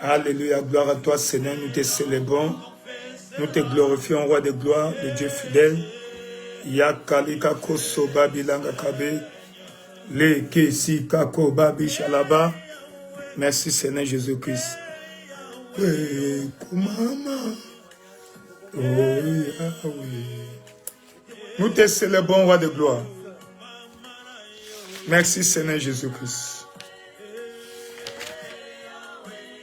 Alléluia, gloire à toi Seigneur, nous te célébrons, nous te glorifions, roi de gloire, de Dieu fidèle. Yakalika koso babilanga kabe, le kesi kako babi shalaba. Merci Seigneur Jésus-Christ. Nous te célébrons, roi de gloire. Merci Seigneur Jésus-Christ.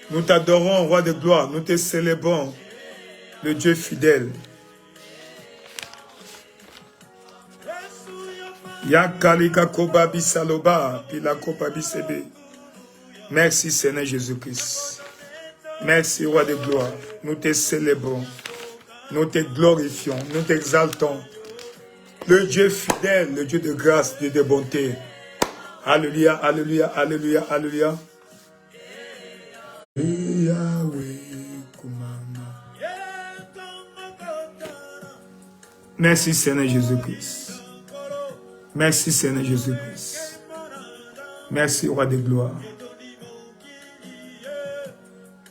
Nous t'adorons, roi de gloire. Nous te célébrons, le Dieu fidèle. Yakalika kobabi saloba, pilako babi sebe. Merci Seigneur Jésus-Christ. Merci roi de gloire. Nous te célébrons. Nous te glorifions. Nous t'exaltons. Le Dieu fidèle, le Dieu de grâce, Dieu de bonté. Alléluia, alléluia, alléluia, alléluia. Merci Seigneur Jésus-Christ. Merci Seigneur Jésus-Christ. Merci roi de gloire.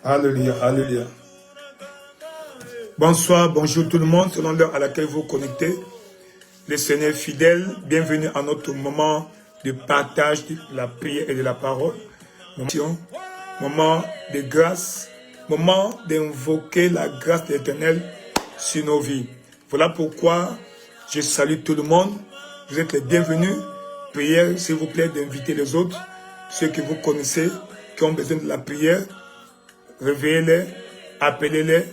Alléluia, alléluia. Bonsoir, bonjour tout le monde, selon l'heure à laquelle vous vous connectez. Le Seigneur fidèle, bienvenue à notre moment de partage de la prière et de la parole. Moment de grâce, moment d'invoquer la grâce de l'Éternel sur nos vies. Voilà pourquoi je salue tout le monde. Vous êtes les bienvenus. Prière, s'il vous plaît, d'inviter les autres, ceux que vous connaissez, qui ont besoin de la prière. Réveillez-les, appelez-les,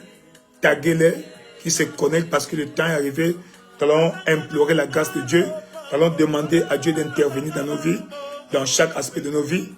taguez-les, qui se connectent parce que le temps est arrivé. Nous allons implorer la grâce de Dieu. Nous allons demander à Dieu d'intervenir dans nos vies, dans chaque aspect de nos vies,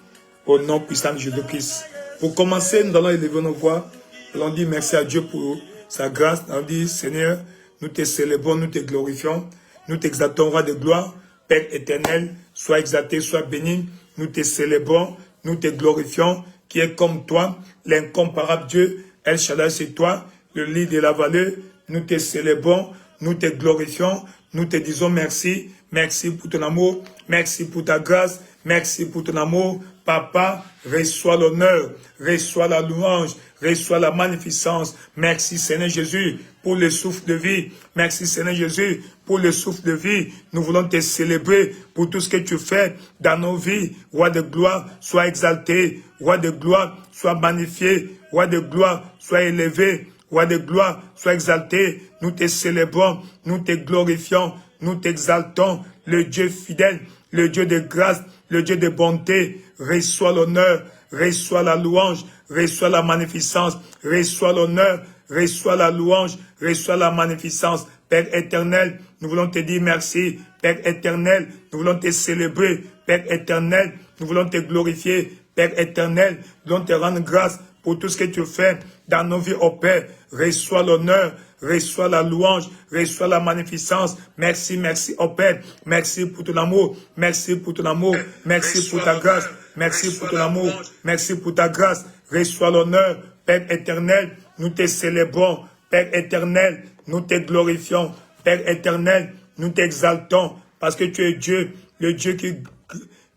au nom puissant de Jésus-Christ. Pour commencer, nous allons élever nos voix. Nous allons dire merci à Dieu pour sa grâce. Nous allons dire, Seigneur, nous te célébrons, nous te glorifions, nous t'exaltons, roi de gloire, Père éternel, sois exalté, sois béni. Nous te célébrons, nous te glorifions, qui est comme toi, l'incomparable Dieu. El Shaddai, c'est toi, le lit de la vallée. Nous te célébrons, nous te glorifions, nous te disons merci. Merci pour ton amour, merci pour ta grâce, merci pour ton amour. Papa, reçois l'honneur, reçois la louange, reçois la magnificence. Merci Seigneur Jésus pour le souffle de vie. Merci Seigneur Jésus pour le souffle de vie. Nous voulons te célébrer pour tout ce que tu fais dans nos vies. Roi de gloire, sois exalté. Roi de gloire, sois magnifié. Roi de gloire, sois élevé. Roi de gloire, sois exalté. Nous te célébrons, nous te glorifions, nous t'exaltons. Le Dieu fidèle, le Dieu de grâce, le Dieu de bonté. Reçois l'honneur, reçois la louange, reçois la magnificence, reçois l'honneur, reçois la louange, reçois la magnificence. Père éternel, nous voulons te dire merci. Père éternel, nous voulons te célébrer. Père éternel, nous voulons te glorifier. Père éternel, nous voulons te rendre grâce pour tout ce que tu fais dans nos vies, ô Père. Reçois l'honneur, reçois la louange, reçois la magnificence. Merci, merci, ô Père. Merci pour ton amour, merci pour ton amour, merci pour ta grâce, merci pour ton amour, merci pour ta grâce. Reçois l'honneur, Père éternel, nous te célébrons. Père éternel, nous te glorifions. Père éternel, nous t'exaltons parce que tu es Dieu, le Dieu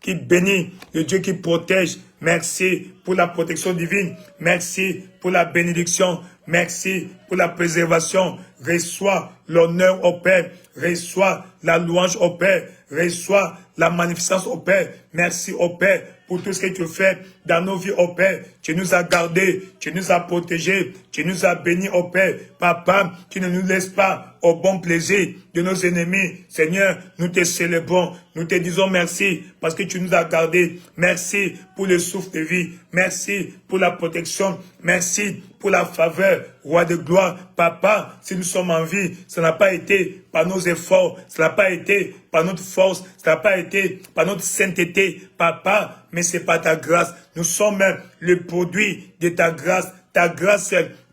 qui bénit, le Dieu qui protège. Merci pour la protection divine. Merci pour la bénédiction. Merci pour la préservation. Reçois l'honneur au Père. Reçois la louange au Père. Reçois la magnificence au Père. Merci au Père pour tout ce que tu fais dans nos vies au Père. Tu nous as gardés, tu nous as protégés, tu nous as bénis au Père. Papa, tu ne nous laisses pas au bon plaisir de nos ennemis. Seigneur, nous te célébrons, nous te disons merci parce que tu nous as gardés. Merci pour le souffle de vie. Merci pour la protection. Merci pour la faveur. Roi de gloire, Papa, si nous sommes en vie, ça n'a pas été par nos efforts, ça n'a pas été par notre force, ça n'a pas été par notre sainteté, Papa, mais c'est par ta grâce. Nous sommes le produit de ta grâce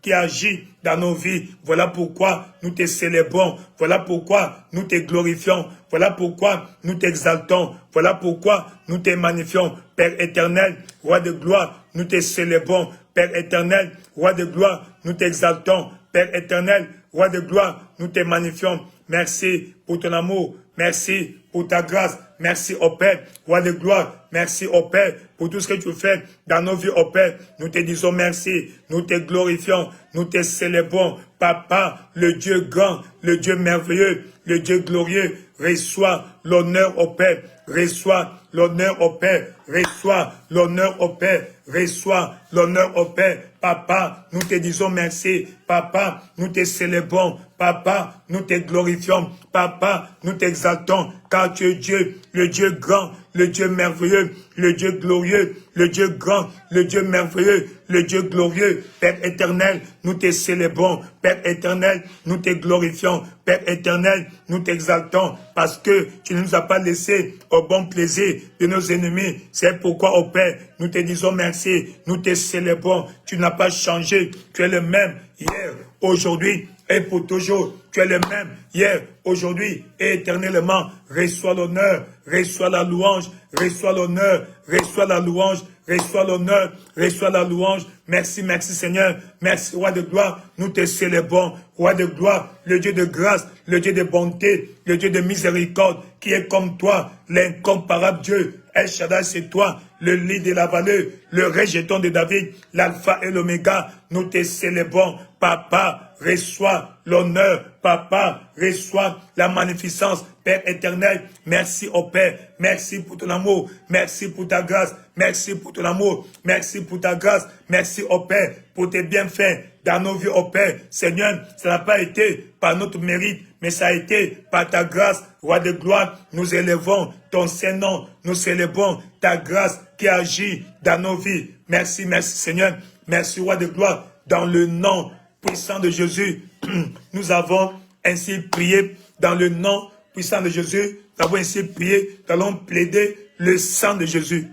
qui agit dans nos vies. Voilà pourquoi nous te célébrons. Voilà pourquoi nous te glorifions. Voilà pourquoi nous t'exaltons. Voilà pourquoi nous te magnifions. Père éternel, roi de gloire, nous te célébrons. Père éternel, roi de gloire, nous t'exaltons. Père éternel, roi de gloire, nous te magnifions. Merci pour ton amour. Merci pour ta grâce. Merci au Père, roi de gloire. Merci au Père pour tout ce que tu fais dans nos vies, au Père. Nous te disons merci. Nous te glorifions. Nous te célébrons. Papa, le Dieu grand, le Dieu merveilleux, le Dieu glorieux, reçois l'honneur au Père. Reçois l'honneur au Père. Reçois l'honneur au Père. Reçois l'honneur au Père. Papa, nous te disons merci. Papa, nous te célébrons. Papa, nous te glorifions. Papa, nous t'exaltons. Car tu es Dieu, le Dieu grand, le Dieu merveilleux, le Dieu glorieux, le Dieu grand, le Dieu merveilleux, le Dieu glorieux. Père éternel, nous te célébrons. Père éternel, nous te glorifions. Père éternel, nous t'exaltons parce que tu ne nous as pas laissés au bon plaisir de nos ennemis. C'est pourquoi, ô Père, nous te disons merci. Nous te célébrons. Tu n'as pas changé. Tu es le même hier, aujourd'hui et pour toujours. Tu es le même hier, aujourd'hui et éternellement. Reçois l'honneur, reçois la louange, reçois l'honneur, reçois la louange, reçois l'honneur, reçois la louange. Merci, merci Seigneur. Merci, roi de gloire. Nous te célébrons, roi de gloire, le Dieu de grâce, le Dieu de bonté, le Dieu de miséricorde, qui est comme toi, l'incomparable Dieu. El Shaddai, c'est toi, le lit de la vallée, le rejeton de David, l'alpha et l'oméga. Nous te célébrons, Papa, reçois l'honneur. Papa, reçois la magnificence. Père éternel, merci au Père. Merci pour ton amour. Merci pour ta grâce. Merci pour ton amour. Merci pour ta grâce. Merci au Père pour tes bienfaits dans nos vies, au Père. Seigneur, ça n'a pas été par notre mérite, mais ça a été par ta grâce. Roi de gloire, nous élevons ton Saint-Nom. Nous célébrons ta grâce qui agit dans nos vies. Merci, merci Seigneur. Merci, roi de gloire. Dans le nom puissant de Jésus, nous avons ainsi prié. Dans le nom puissant de Jésus, nous avons ainsi prié. Nous allons plaider le sang de Jésus.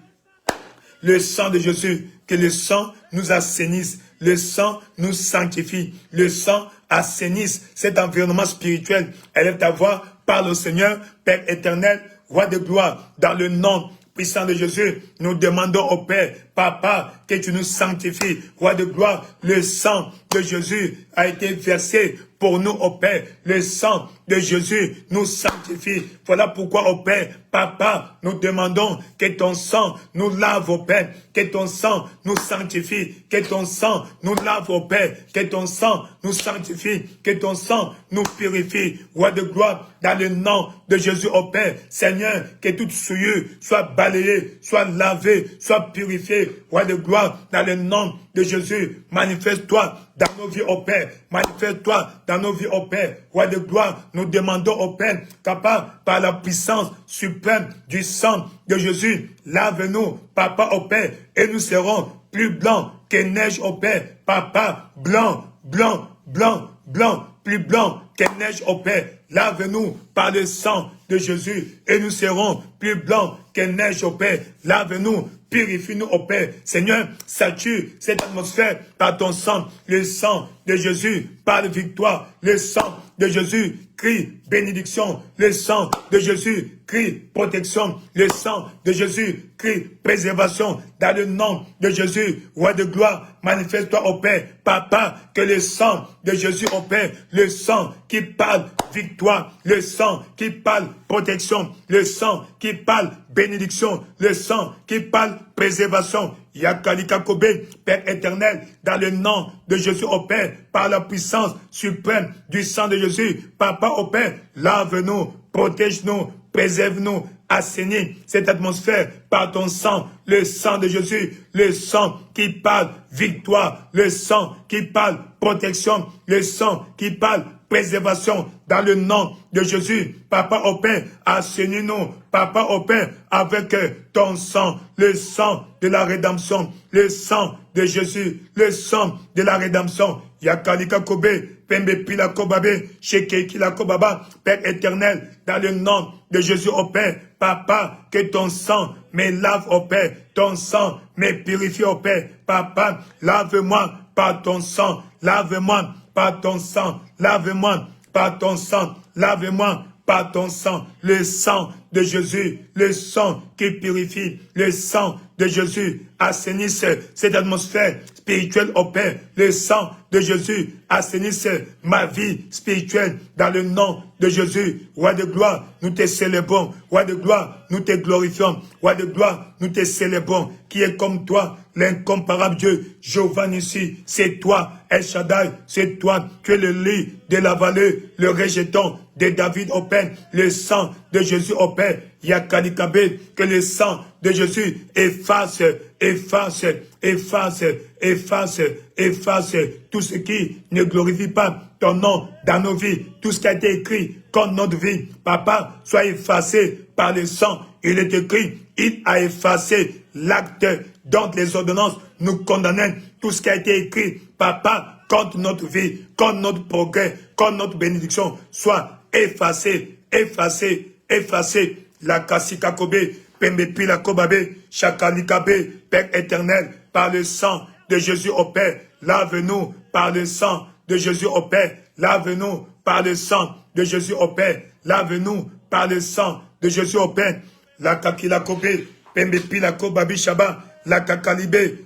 Le sang de Jésus, que le sang nous assainisse. Le sang nous sanctifie. Le sang assainisse cet environnement spirituel. Élève ta voix, parle au Seigneur, Père éternel, roi de gloire, dans le nom puissant de Jésus, nous demandons au Père, Papa, que tu nous sanctifies. Roi de gloire, le sang de Jésus a été versé pour nous, au Père. Le sang de Jésus nous sanctifie. Voilà pourquoi, au Père, Papa, nous demandons que ton sang nous lave, au Père. Que ton sang nous sanctifie. Que ton sang nous lave, au Père. Que ton sang nous sanctifie. Que ton sang nous purifie. Roi de gloire, dans le nom de Jésus, au Père. Seigneur, que toute souillure soit balayée, soit lavée, soit purifiée. Roi de gloire, dans le nom de Jésus, manifeste-toi dans nos vies, au Père. Manifeste-toi dans nos vies, au Père. Roi de gloire, nous demandons au Père, capable par la puissance suprême du sang de Jésus, lave-nous, Papa, au Père, et nous serons plus blancs que neige, au Père. Papa, blanc, blanc, blanc, blanc, plus blanc que neige, au Père. Lave-nous par le sang de Jésus, et nous serons plus blancs que neige, au Père. Lave-nous, purifie-nous, au Père. Seigneur, sature cette atmosphère par ton sang. Le sang de Jésus parle victoire. Le sang de Jésus crie bénédiction. Le sang de Jésus crie protection. Le sang de Jésus crie préservation. Dans le nom de Jésus, roi de gloire, manifeste-toi, au Père. Papa, que le sang de Jésus, au Père, le sang qui parle victoire, le sang qui parle protection, le sang qui parle bénédiction, le sang qui parle préservation. Yakalika Kobe, Père éternel, dans le nom de Jésus, au Père, par la puissance suprême du sang de Jésus, Papa, au Père, lave-nous, protège-nous, préserve-nous, assainis cette atmosphère par ton sang, le sang de Jésus, le sang qui parle victoire, le sang qui parle protection, le sang qui parle préservation, dans le nom de Jésus. Papa, au Père, assainis-nous, Papa, au Père, avec ton sang, le sang de la rédemption, le sang de Jésus, le sang de la rédemption. Yakalika Kobe, Pembe Pila Kobabe, Sheke Kila Kobaba, Père éternel, dans le nom de Jésus, au Père, Papa, que ton sang me lave, au Père, ton sang me purifie, au Père. Papa, lave-moi par ton sang, lave-moi par ton sang, lave-moi par ton sang, lave-moi par ton sang, le sang de Jésus, le sang qui purifie, le sang de Jésus assainisse cette atmosphère spirituelle au Père, le sang de Jésus assainisse ma vie spirituelle dans le nom de Jésus. Roi de gloire, nous te célébrons, roi de gloire, nous te glorifions, roi de gloire, nous te célébrons, qui est comme toi, l'incomparable Dieu, Jéhovah Nissi, c'est toi, El Shaddai, c'est toi, tu es le lit de la vallée, le rejeton de David au Père, le sang de Jésus au Père, Yakalikabe, que le sang de Jésus efface, efface, efface, efface, efface tout ce qui ne glorifie pas ton nom dans nos vies, tout ce qui a été écrit contre notre vie. Papa, soit effacé par le sang. Il est écrit, il a effacé l'acte dont les ordonnances nous condamnent, tout ce qui a été écrit, papa, contre notre vie, contre notre progrès, contre notre bénédiction, soit effacé, effacé, effacé. La Kasikakobe, Pembepila Kobabe, Chakalikabe, Père éternel, par le sang de Jésus au Père, lave-nous par le sang de Jésus au Père, lave-nous par le sang de Jésus au Père, lave-nous par le sang de Jésus au Père. La Kakilakobe, Pembepila Kobabi Shaba, la Kakalibe,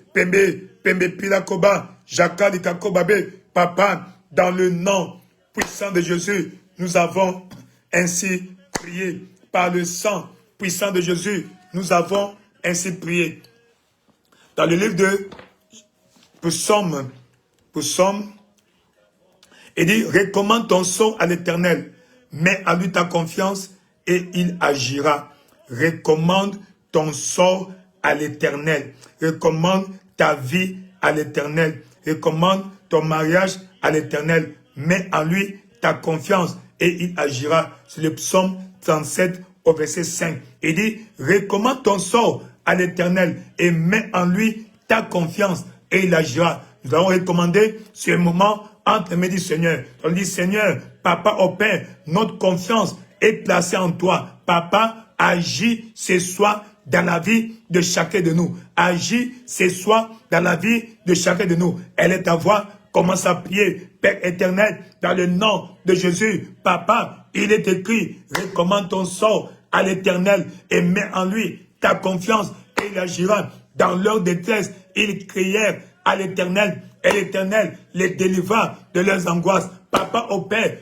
Pembepila Koba, Jakalikakobabe, papa, dans le nom puissant de Jésus, nous avons ainsi prié. Par le sang puissant de Jésus, nous avons ainsi prié. Dans le livre de Psaume, il dit, recommande ton sort à l'Éternel, mets à lui ta confiance et il agira. Recommande ton sort à l'Éternel, recommande ta vie à l'Éternel, recommande ton mariage à l'Éternel, mets en lui ta confiance et il agira. C'est le psaume 37 au verset 5. Il dit, recommande ton sort à l'Éternel et mets en lui ta confiance et il agira. Nous allons recommander ce moment entre les mains du Seigneur. On dit, Seigneur, Papa au Père, notre confiance est placée en toi. Papa, agis ce soir dans la vie de chacun de nous. Agis ce soir dans la vie de chacun de nous. Elle est ta voix. Commence à prier, Père éternel, dans le nom de Jésus. Papa, il est écrit, recommande ton sort à l'Éternel et mets en lui ta confiance et il agira. Dans leur détresse, ils crièrent à l'Éternel et l'Éternel les délivra de leurs angoisses. Papa au Père,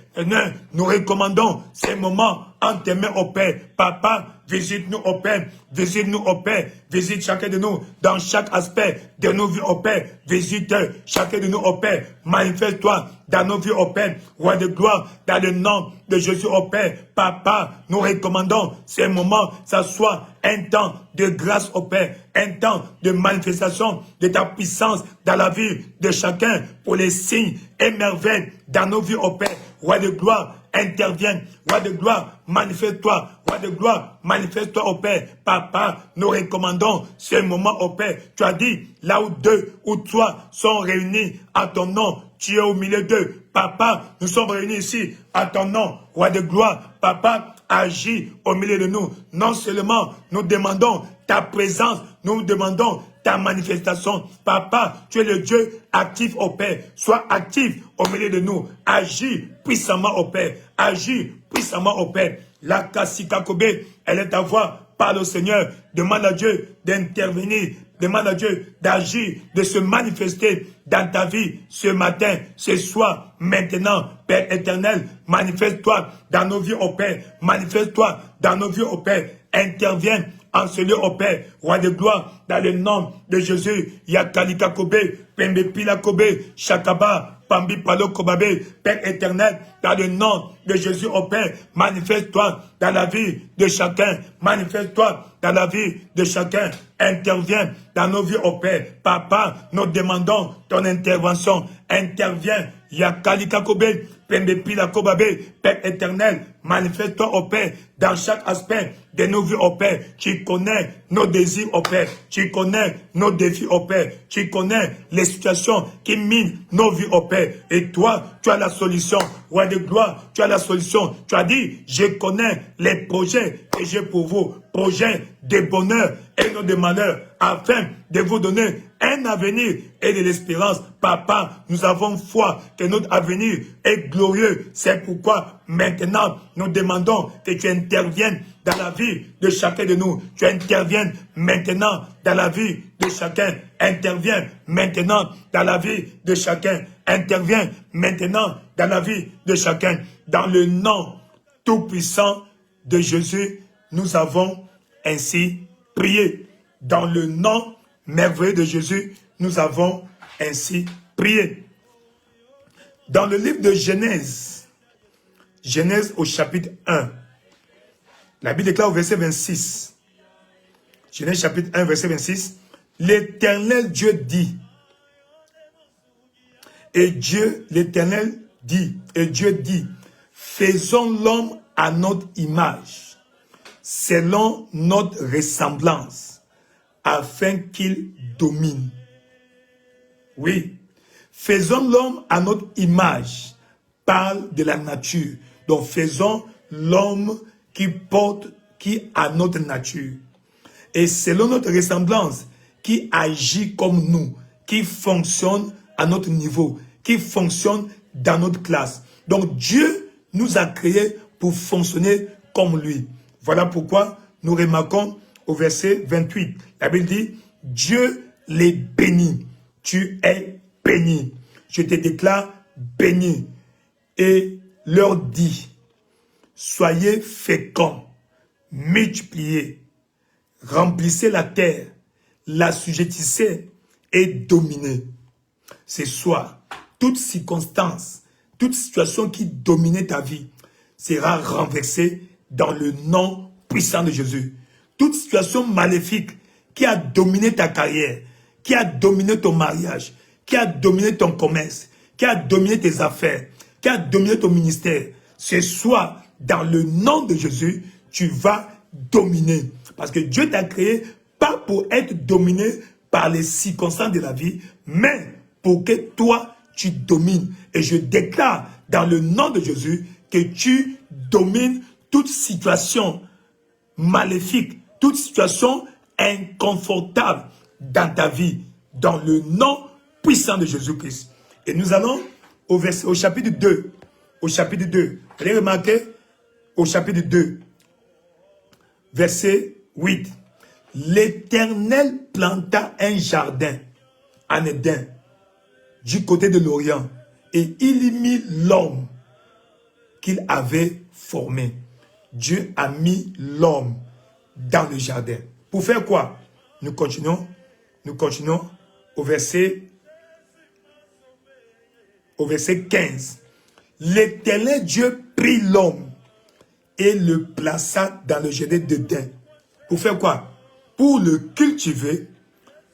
nous recommandons ces moments en tes mains au Père. Papa, visite-nous au Père, visite-nous au Père, visite chacun de nous dans chaque aspect de nos vies au Père. Visite chacun de nous au Père, manifeste-toi dans nos vies au Père. Roi de gloire, dans le nom de Jésus au Père. Papa, nous recommandons ces moments, ça soit un temps de grâce au Père, un temps de manifestation de ta puissance dans la vie de chacun pour les signes et merveilles dans nos vies au Père. Roi de gloire, interviens. Roi de gloire, manifeste-toi. Roi de gloire, manifeste-toi au Père. Papa, nous recommandons ce moment au Père. Tu as dit, là où deux ou trois sont réunis à ton nom, tu es au milieu d'eux. Papa, nous sommes réunis ici à ton nom. Roi de gloire, Papa, agis au milieu de nous. Non seulement nous demandons ta présence, nous demandons ta manifestation. Papa, tu es le Dieu actif au Père. Sois actif au milieu de nous. Agis puissamment au Père. Agis puissamment au Père. La Kasikakobe, elle est ta voix. Parle au Seigneur. Demande à Dieu d'intervenir. Demande à Dieu d'agir, de se manifester dans ta vie ce matin, ce soir, maintenant. Père éternel, manifeste-toi dans nos vies au Père. Manifeste-toi dans nos vies au Père. Interviens en ce lieu au Père. Roi de gloire, dans le nom de Jésus. Yakalika Kobe, Pembe Pila Kobe, Shakaba, Pambi Palo Kobabe, Père éternel, dans le nom de Jésus au Père, manifeste-toi dans la vie de chacun, manifeste-toi dans la vie de chacun, interviens dans nos vies au Père. Papa, nous demandons ton intervention, interviens, Yakalika Kobe, Pembe Pila Kobabe, Père éternel, manifeste-toi au Père dans chaque aspect de nos vies, oh Père. Tu connais nos désirs, oh Père. Tu connais nos défis, oh Père. Tu connais les situations qui minent nos vies, oh Père. Et toi, tu as la solution. Roi de gloire, tu as la solution. Tu as dit, je connais les projets que j'ai pour vous. Projets de bonheur et non de malheur, afin de vous donner un avenir et de l'espérance. Papa, nous avons foi que notre avenir est glorieux. C'est pourquoi maintenant, nous demandons que tu interviennes dans la vie de chacun de nous. Tu interviennes maintenant dans la vie de chacun. Interviens maintenant dans la vie de chacun. Interviens maintenant dans la vie de chacun. Dans le nom tout-puissant de Jésus, nous avons ainsi prié. Dans le nom merveilleux de Jésus, nous avons ainsi prié. Dans le livre de Genèse, Genèse au chapitre 1, la Bible déclare au verset 26, Genèse chapitre 1, verset 26, l'Éternel Dieu dit, et Dieu, l'Éternel dit, et Dieu dit, faisons l'homme à notre image, selon notre ressemblance, afin qu'il domine. Oui, faisons l'homme à notre image, parle de la nature. Donc faisons l'homme qui a notre nature. Et selon notre ressemblance, qui agit comme nous, qui fonctionne à notre niveau, qui fonctionne dans notre classe. Donc Dieu nous a créés pour fonctionner comme lui. Voilà pourquoi nous remarquons au verset 28. La Bible dit, Dieu les bénit. Tu es béni. Je te déclare béni. Et leur dit, soyez féconds, multipliez, remplissez la terre, l'assujettissez et dominez. Ce soir, toute circonstance, toute situation qui dominait ta vie sera renversée dans le nom puissant de Jésus. Toute situation maléfique qui a dominé ta carrière, qui a dominé ton mariage, qui a dominé ton commerce, qui a dominé tes affaires, qui a dominé ton ministère, ce soir, dans le nom de Jésus, tu vas dominer. Parce que Dieu t'a créé pas pour être dominé par les circonstances de la vie, mais pour que toi, tu domines. Et je déclare dans le nom de Jésus que tu domines toute situation maléfique, toute situation inconfortable dans ta vie, dans le nom puissant de Jésus-Christ. Et nous allons au chapitre 2. Au chapitre 2. Vous allez remarquer, au chapitre 2, verset 8. L'Éternel planta un jardin en Éden, du côté de l'Orient, et il y mit l'homme qu'il avait formé. Dieu a mis l'homme dans le jardin. Pour faire quoi? Nous continuons au verset 15. L'Éternel Dieu prit l'homme et le plaça dans le jardin d'Éden. Pour faire quoi? Pour le cultiver,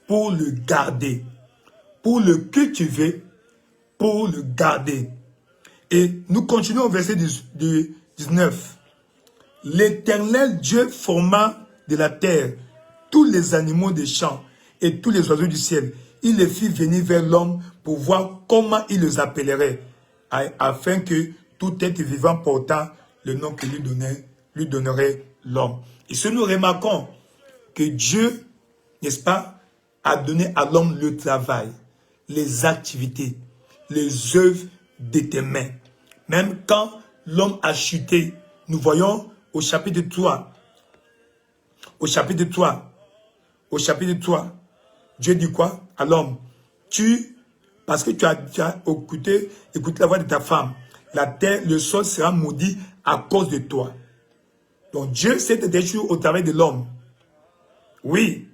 pour le garder. Pour le cultiver, pour le garder. Et nous continuons au verset 19. L'Éternel Dieu forma de la terre tous les animaux des champs et tous les oiseaux du ciel. Il les fit venir vers l'homme pour voir comment il les appellerait, afin que tout être vivant portant le nom que lui donnerait l'homme. Et ce nous remarquons que Dieu, n'est-ce pas, a donné à l'homme le travail, les activités, les œuvres de tes mains. Même quand l'homme a chuté, nous voyons au chapitre 3, Dieu dit quoi à l'homme? Parce que tu as écouté la voix de ta femme, la terre, le sol sera maudit à cause de toi. Donc Dieu s'est déchu au travail de l'homme. Oui,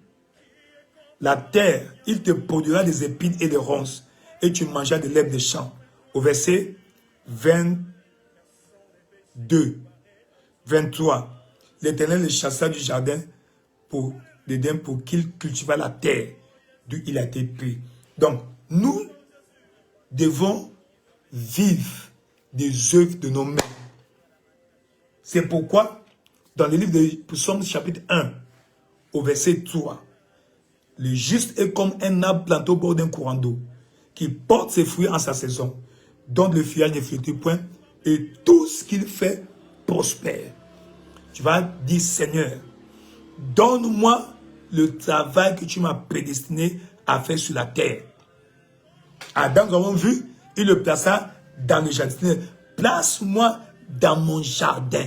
la terre, il te produira des épines et des ronces, et tu mangeras de l'herbe des champs. Au verset 22, 23, l'Éternel le chassa du jardin d'Éden pour qu'il cultivât la terre d'où il a été pris. Donc, nous devons vivre des œuvres de nos mains. C'est pourquoi, Dans le livre de Psaume chapitre 1, au verset 3, le juste est comme un arbre planté au bord d'un courant d'eau, qui porte ses fruits en sa saison, dont le feuillage ne flétrit point, et tout ce qu'il fait prospère. Tu vas dire, Seigneur, donne-moi le travail que tu m'as prédestiné à faire sur la terre. Adam, nous avons vu, il le plaça dans le jardin. Place-moi dans mon jardin.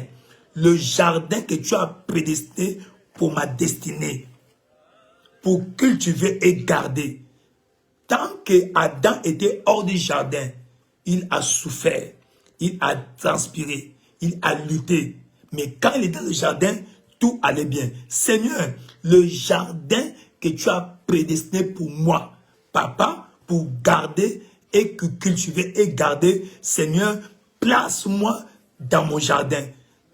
Le jardin que tu as prédestiné pour ma destinée. Pour cultiver et garder. Tant que Adam était hors du jardin, il a souffert. Il a transpiré. Il a lutté. Mais quand il était dans le jardin, tout allait bien. Seigneur, le jardin que tu as prédestiné pour moi, Papa, pour garder et cultiver et garder, Seigneur, place-moi dans mon jardin,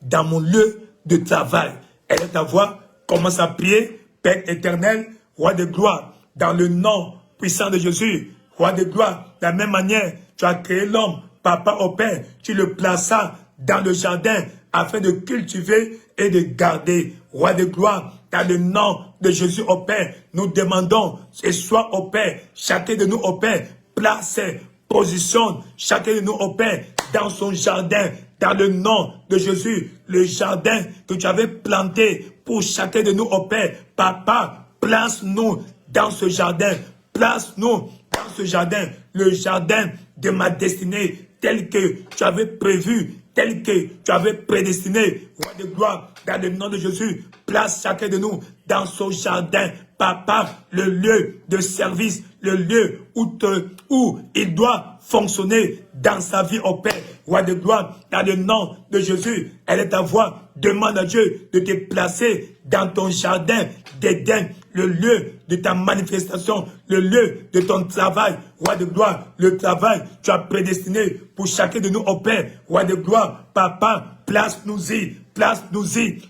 dans mon lieu de travail. Elle est ta voix, commence à prier, Père éternel, Roi de gloire, dans le nom puissant de Jésus, Roi de gloire, de la même manière, tu as créé l'homme, Papa au Père, tu le plaças dans le jardin afin de cultiver et de garder. Roi de gloire, dans le nom de Jésus au Père, nous demandons ce soir au Père, chacun de nous au Père, place, positionne chacun de nous au Père dans son jardin, dans le nom de Jésus, le jardin que tu avais planté pour chacun de nous au Père. Papa, place-nous dans ce jardin, place-nous dans ce jardin, le jardin de ma destinée, tel que tu avais prévu, tel que tu avais prédestiné. Roi de gloire, dans le nom de Jésus, place chacun de nous dans son jardin. Papa, le lieu de service, le lieu où il doit fonctionner dans sa vie au Père. Roi de gloire, dans le nom de Jésus, elle est ta voix. Demande à Dieu de te placer dans ton jardin d'Éden, le lieu de ta manifestation, le lieu de ton travail. Roi de gloire, le travail, tu as prédestiné pour chacun de nous au Père. Roi de gloire, Papa, place-nous-y,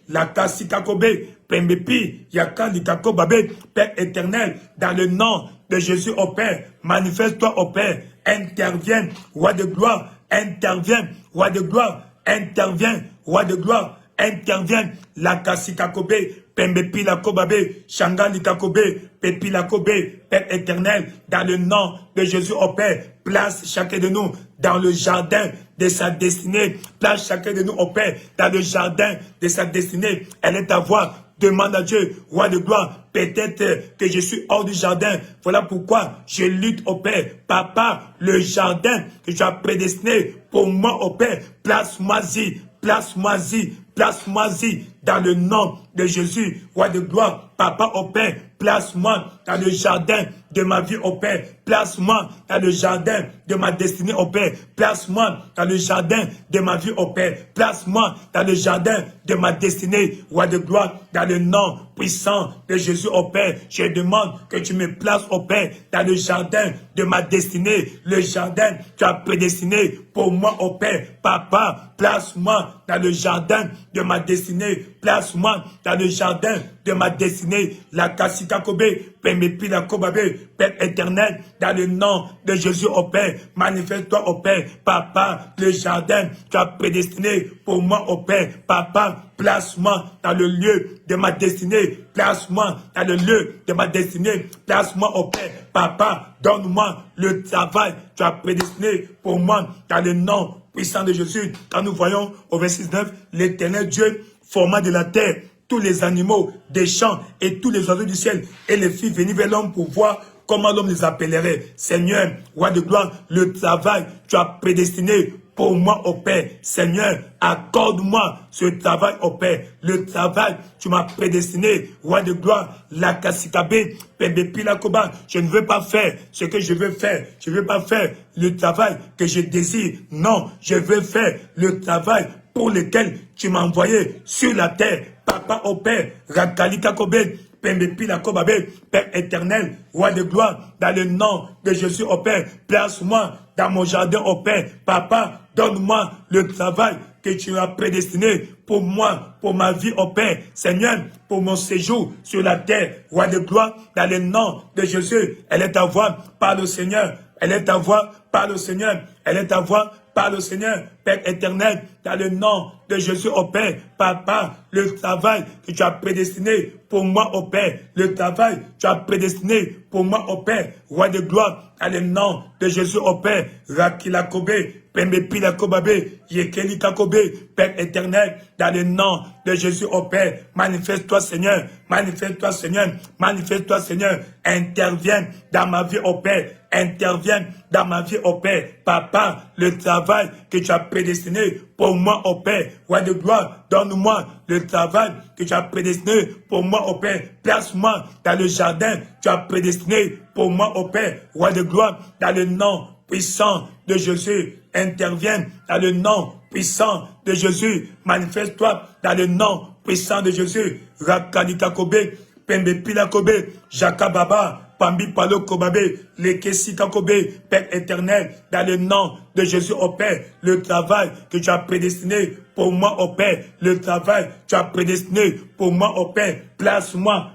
la Kasikakobe, Pembepi, Yakan Likakobabe, Père éternel, dans le nom de Jésus au Père, manifeste-toi au Père, interviens, Roi de gloire, interviens, Roi de gloire, interviens, Roi de gloire, interviens, la Kasikakobe, Pembepi la Kobabe, Shanga Likakobe, Pepi la Kobe, Père éternel, dans le nom de Jésus au Père, place chacun de nous dans le jardin de sa destinée, place chacun de nous au Père dans le jardin de sa destinée. Elle est ta voix. Demande à Dieu, Roi de gloire, peut-être que je suis hors du jardin. Voilà pourquoi je lutte au Père. Papa, le jardin que tu as prédestiné pour moi au Père, place-moi-y, place-moi-y, place-moi-y dans le nom de Jésus. Roi de gloire, Papa au Père, place-moi dans le jardin de ma vie au Père. Place-moi dans le jardin de ma destinée au Père. Place-moi dans le jardin de ma vie au Père. Place-moi dans le jardin de ma destinée. Roi de gloire, dans le nom puissant de Jésus au Père, je demande que tu me places au Père dans le jardin de ma destinée. Le jardin que tu as prédestiné pour moi au Père. Papa, place-moi dans le jardin de ma destinée. Place-moi dans le jardin de ma destinée. La Kasikakobe, Pemepi la Kobabe, Père éternel, dans le nom de Jésus au Père, manifeste-toi au Père. Papa, le jardin, tu as prédestiné pour moi au Père. Papa, place-moi dans le lieu de ma destinée. Place-moi dans le lieu de ma destinée. Place-moi au Père. Papa, donne-moi le travail que tu as prédestiné pour moi dans le nom puissant de Jésus. Quand nous voyons au verset 9, l'Éternel Dieu forma de la terre tous les animaux des champs et tous les oiseaux du ciel et les fit venir vers l'homme pour voir comment l'homme les appellerait. Seigneur, Roi de gloire, le travail que tu as prédestiné pour moi au Père. Seigneur, accorde-moi ce travail au Père. Le travail que tu m'as prédestiné, Roi de gloire, la Kasikabe, Pembepi la Koba. Je ne veux pas faire ce que je veux faire. Je ne veux pas faire le travail que je désire. Non, je veux faire le travail pour lequel tu m'as envoyé sur la terre. Papa au Père, Rakalika Kobe, Pembepi la Kobabe, Père éternel, Roi de gloire, dans le nom de Jésus au Père, place-moi dans mon jardin au Père. Papa, donne-moi le travail que tu as prédestiné pour moi, pour ma vie au Père. Seigneur, pour mon séjour sur la terre, Roi de gloire, dans le nom de Jésus. Elle est ta voix, parle au Seigneur. Elle est ta voix, parle au Seigneur. Elle est ta voix, parle au Seigneur. Père éternel, dans le nom de Jésus, au Père. Papa, le travail que tu as prédestiné pour moi, au Père, le travail que tu as prédestiné pour moi, au Père, roi de gloire, dans le nom de Jésus, au Père, Rakila Kobe, Pembepila Kobabe, Yekeli Kakobe, Père éternel, dans le nom de Jésus, au Père, manifeste-toi, Seigneur, manifeste-toi, Seigneur, manifeste-toi, Seigneur, interviens dans ma vie, au Père, interviens dans ma vie, au Père. Papa, le travail que tu as prédestiné pour moi, au Père, roi de gloire, donne-moi le travail que tu as prédestiné pour moi, au Père. Place-moi dans le jardin que tu as prédestiné pour moi, au Père, roi de gloire, dans le nom puissant de Jésus. Interviens dans le nom puissant de Jésus. Manifeste-toi dans le nom puissant de Jésus. Rakalika Kobe, Pembe Pila Kobe, Jakababa, Pambi Palo Kobabe, Lekesi Kakobe, Père éternel, dans le nom de Jésus, au Père, le travail que tu as prédestiné pour moi, au Père, le travail que tu as prédestiné pour moi, au Père, place-moi,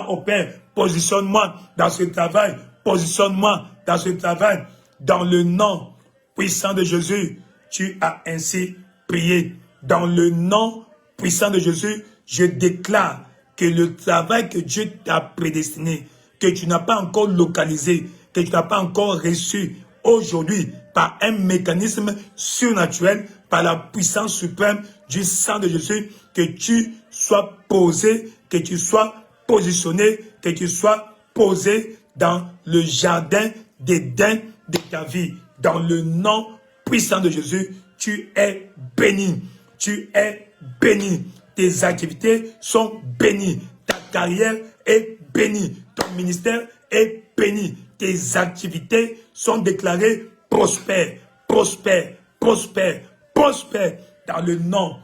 au Père, positionne-moi dans ce travail, positionne-moi dans ce travail, dans le nom puissant de Jésus, tu as ainsi prié. Dans le nom puissant de Jésus, je déclare que le travail que Dieu t'a prédestiné, que tu n'as pas encore localisé, que tu n'as pas encore reçu aujourd'hui par un mécanisme surnaturel, par la puissance suprême du sang de Jésus, que tu sois posé, que tu sois positionné, que tu sois posé dans le jardin d'Éden de ta vie. Dans le nom puissant de Jésus, tu es béni. Tu es béni. Tes activités sont bénies. Ta carrière est bénie. Ton ministère est béni. Tes activités sont déclarées prospères, prospères, prospères, prospères. Dans le nom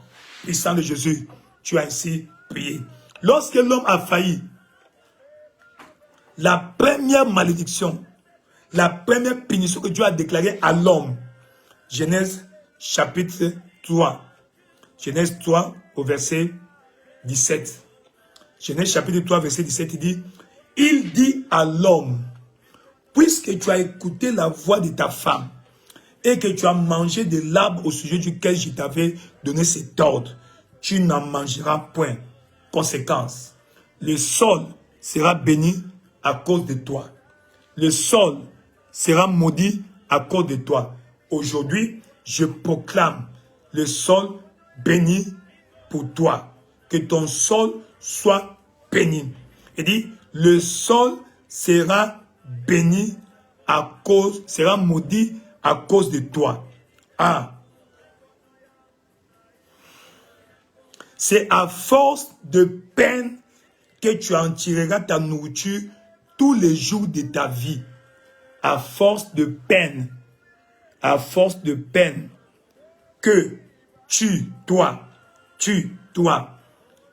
puissant de Jésus, tu as ainsi prié. Lorsque l'homme a failli, la première malédiction, la première punition que Dieu a déclarée à l'homme, Genèse chapitre 3. Genèse 3 au verset 17. Genèse chapitre 3 verset 17, il dit, il dit à l'homme, puisque tu as écouté la voix de ta femme et que tu as mangé de l'arbre au sujet duquel je t'avais donné cet ordre, tu n'en mangeras point. Conséquence, le sol sera béni à cause de toi. Le sol sera maudit à cause de toi. Aujourd'hui, je proclame le sol béni pour toi. Que ton sol soit béni. Il dit, le sol sera béni à cause, sera maudit à cause de toi. Ah. C'est à force de peine que tu en tireras ta nourriture tous les jours de ta vie. À force de peine, que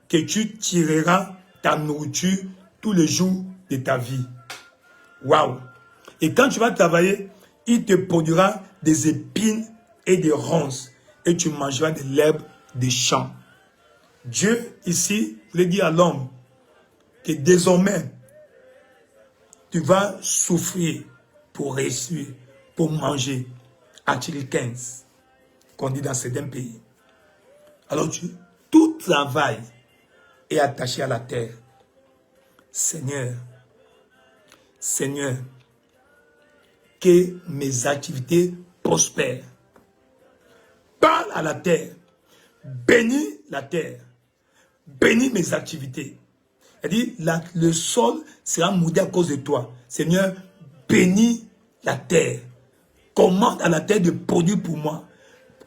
que tu tireras ta nourriture tous les jours de ta vie. Waouh! Et quand tu vas travailler, il te produira des épines et des ronces, et tu mangeras de l'herbe des champs. Dieu, ici, voulait dire à l'homme que désormais, tu vas souffrir pour réussir, pour manger. Article 15, qu'on dit dans certains pays. Alors, tout travail est attaché à la terre. Seigneur, que mes activités prospèrent. Parle à la terre. Bénis la terre. Bénis mes activités. Elle dit, le sol sera maudit à cause de toi. Seigneur, bénis la terre. Commande à la terre de produire pour moi.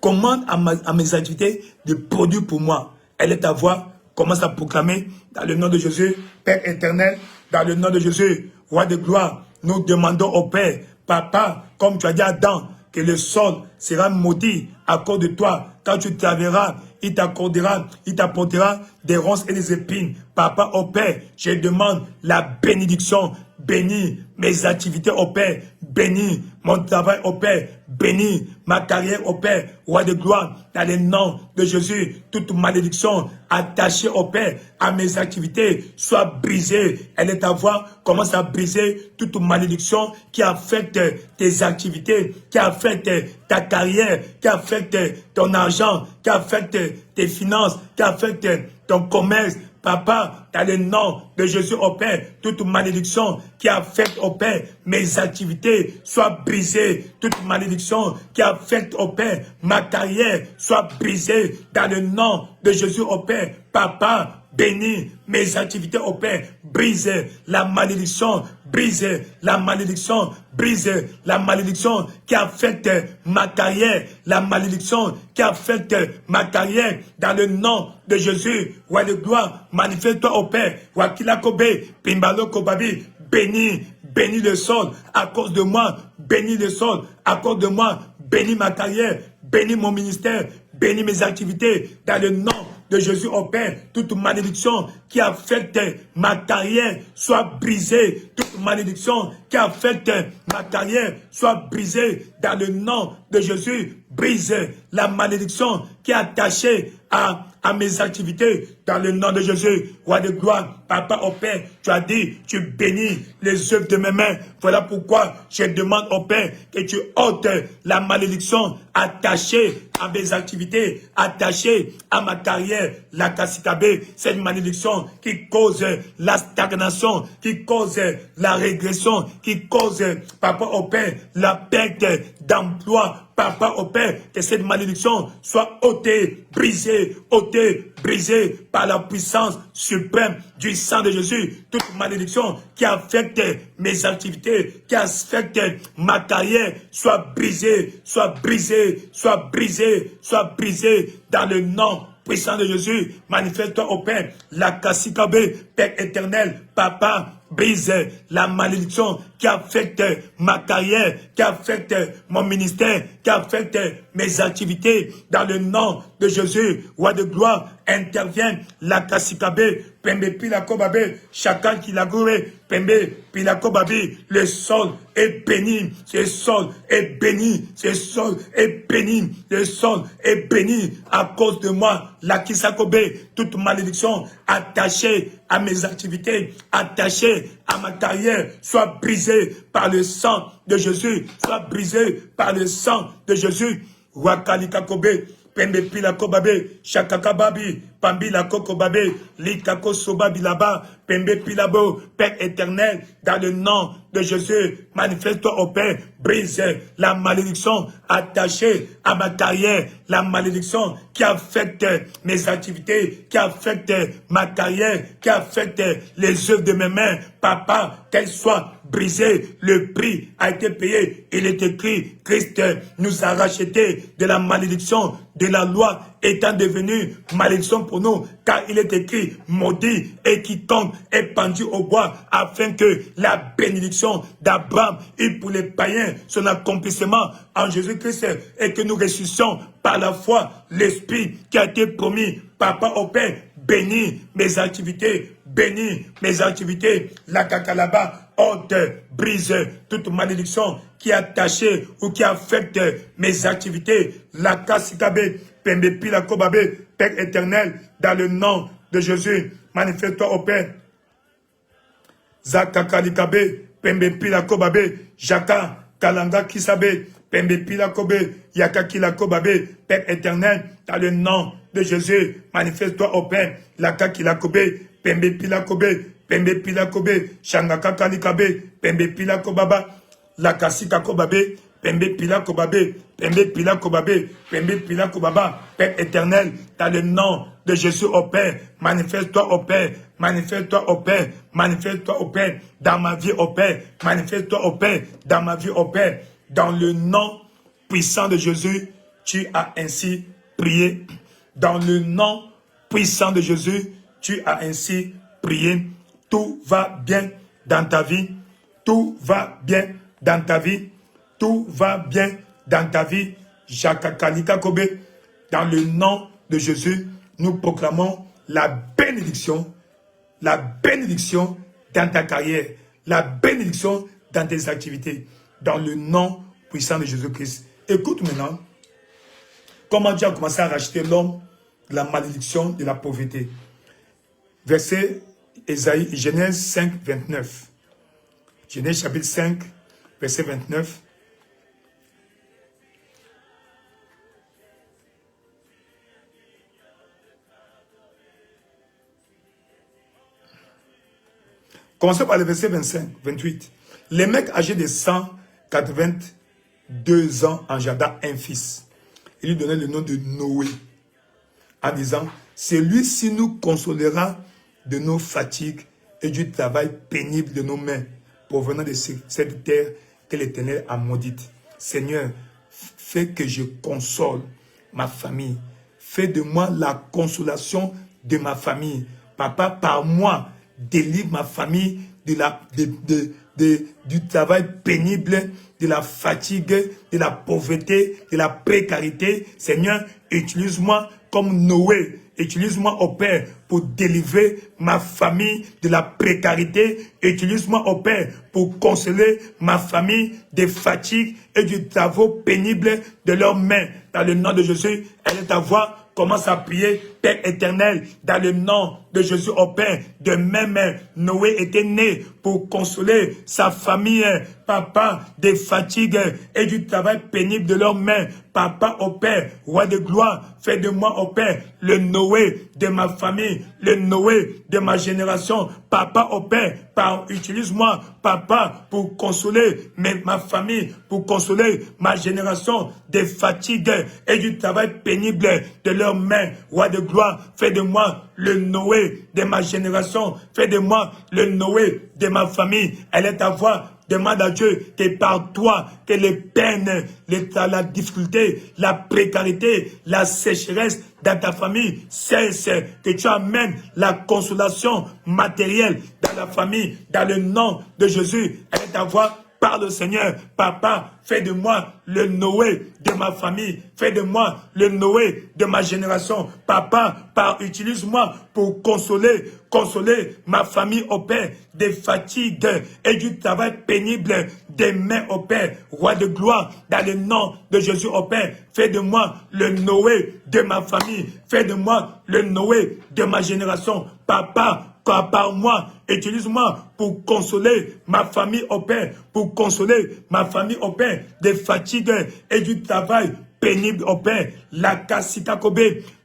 Commande à mes activités de produire pour moi. Elle est ta voix. Commence à proclamer dans le nom de Jésus, Père éternel, dans le nom de Jésus, Roi de gloire. Nous demandons au Père, Papa, comme tu as dit à Adam, que le sol sera maudit à cause de toi. Quand tu travailleras, il t'accordera, il t'apportera des ronces et des épines. Papa, au Père, je demande la bénédiction bénis mes activités au Père, bénis mon travail au Père, bénis ma carrière au Père, roi de gloire, dans le nom de Jésus, toute malédiction attachée au Père, à mes activités, soit brisée. Elle est à voir, commence à briser toute malédiction qui affecte tes activités, qui affecte ta carrière, qui affecte ton argent, qui affecte tes finances, qui affecte ton commerce. Papa, dans le nom de Jésus au Père, toute malédiction qui affecte au Père mes activités soit brisée. Toute malédiction qui affecte au Père ma carrière soit brisée. Dans le nom de Jésus au Père, Papa, bénis mes activités au Père. Brise la malédiction, brise la malédiction, brise la malédiction qui affecte ma carrière, la malédiction qui affecte ma carrière. Dans le nom de Jésus, roi de gloire, manifeste-toi au Père. Wakila Kobe, Pimbalo Kobabi, bénis le sol à cause de moi, bénis le sol à cause de moi, bénis ma carrière, bénis mon ministère, bénis mes activités. Dans le nom de Jésus au Père, toute malédiction qui affecte ma carrière soit brisée. Toute malédiction qui affecte ma carrière soit brisée. Dans le nom de Jésus, brise la malédiction qui est attachée à mes activités. Dans le nom de Jésus, roi de gloire, Papa au Père, tu as dit, tu bénis les œuvres de mes mains. Voilà pourquoi je demande au Père que tu ôtes la malédiction attachée à mes activités, attachée à ma carrière, la Kassikabé, cette malédiction qui cause la stagnation, qui cause la régression, qui cause, Papa au Père, la perte d'emploi. Papa au Père, que cette malédiction soit ôtée, brisée par la puissance suprême du sang de Jésus. Toute malédiction qui affecte mes activités, qui affecte ma carrière, soit brisée, soit brisée, soit brisée, soit brisée dans le nom puissant de Jésus. Manifeste-toi au Père, la Kassikabé, Père éternel, Papa, brise la malédiction qui affecte ma carrière, qui affecte mon ministère, qui affecte mes activités. Dans le nom de Jésus, roi de gloire, intervient la Kassikabé, Pembe Pilakobabe, chacun qui l'a gouré, Pembe Pilakobabi, le sol est béni, ce sol est béni, ce sol est béni, le sol est béni à cause de moi. La Kisakobé, toute malédiction attachée à mes activités, attachée à ma carrière, soit brisée par le sang de Jésus, soit brisée par le sang de Jésus. Wakalika Kobe, Pembe Pila Kobabe, Shakakababi, Pambi la Kokobabe, Likako Sobabi là-bas, Pembe Pilabo, Père éternel, dans le nom de Jésus, manifeste-toi au Père, brise la malédiction attachée à ma carrière, la malédiction qui affecte mes activités, qui affecte ma carrière, qui affecte les œuvres de mes mains. Papa, qu'elle soit brisée, le prix a été payé. Il est écrit, Christ nous a rachetés de la malédiction de la loi, étant devenu malédiction pour nous, car il est écrit, maudit et quiconque est pendu au bois, afin que la bénédiction d'Abraham et pour les païens, son accomplissement en Jésus-Christ, et que nous ressuscitions par la foi l'Esprit qui a été promis. Papa au Père, bénis mes activités, la Kakalaba, ôte, brise toute malédiction qui est attachée ou qui affecte mes activités, la Kassikabé, Pembe Pila Kobabe, Père éternel, dans le nom de Jésus, manifeste-toi au Père. Zakakalikabe, Pembe Pila Kobabe, Jaka, Kalanga Kisabe, Pembe Pila Kobe, Yakakila Kobabe, Père éternel, dans le nom de Jésus, manifeste-toi au Père, Laka Kila Kobe, Pembe Pila Kobe, Pembe Pila Kobe, Shangaka Kalikabe, Pembe Pila Kobaba, Lakasika Kobabe, Pembe Pila Kobabe, Pembe Pila Kobabe, Pembe Pila Kobaba, Père éternel, dans le nom de Jésus au Père, manifeste-toi au Père, manifeste-toi au Père, manifeste-toi au Père, dans ma vie au Père, manifeste-toi au Père, dans ma vie au Père, dans le nom puissant de Jésus, tu as ainsi prié. Dans le nom puissant de Jésus, tu as ainsi prié. Tout va bien dans ta vie. Tout va bien dans ta vie. Tout va bien dans ta vie. Jakakalika Kobe. Dans le nom de Jésus, nous proclamons la bénédiction dans ta carrière, la bénédiction dans tes activités. Dans le nom puissant de Jésus-Christ. Écoute maintenant comment Dieu a commencé à racheter l'homme de la malédiction, de la pauvreté. Verset Genèse 5, 29. Genèse chapitre 5, verset 29. Commençons par le verset 25, 28. Les mecs âgés de 182 ans engenda un fils. Il lui donnait le nom de Noé, en disant, celui-ci nous consolera de nos fatigues et du travail pénible de nos mains, provenant de cette terre que l'Éternel a maudite. Seigneur, fais que je console ma famille. Fais de moi la consolation de ma famille. Papa, par moi, délivre ma famille du travail pénible, de la fatigue, de la pauvreté, de la précarité. Seigneur, utilise-moi comme Noé. Utilise-moi, ô Père, pour délivrer ma famille de la précarité. Utilise-moi, ô Père, pour consoler ma famille des fatigues et du travail pénible de leurs mains. Dans le nom de Jésus, elle est ta voix. Commence à prier, Père éternel, dans le nom de Jésus, au Père. De même, Noé était né pour consoler sa famille, Papa, des fatigues et du travail pénible de leurs mains. Papa, au Père, roi de gloire, fais de moi, au Père, le Noé de ma famille, le Noé de ma génération. Papa, au Père, utilise-moi, Papa, pour consoler ma famille, pour consoler ma génération des fatigues et du travail pénible de leurs mains. Roi de gloire, fais de moi le Noé de ma génération. Fais de moi le Noé de ma famille. Elle est ta voix. Demande à Dieu que par toi, que les peines, la difficulté, la précarité, la sécheresse dans ta famille cesse, que tu amènes la consolation matérielle dans la famille, dans le nom de Jésus. Elle est ta voix. Parle, Seigneur. Papa, fais de moi le Noé de ma famille. Fais de moi le Noé de ma génération. Papa, utilise-moi pour consoler ma famille, au Père, des fatigues et du travail pénible des mains, au Père. Roi de gloire, dans le nom de Jésus, au Père. Fais de moi le Noé de ma famille. Fais de moi le Noé de ma génération. Papa, par moi, utilise-moi pour consoler ma famille, au Père, pour consoler ma famille, au Père, des fatigues et du travail pénible, au Père. La Kasita Kobe,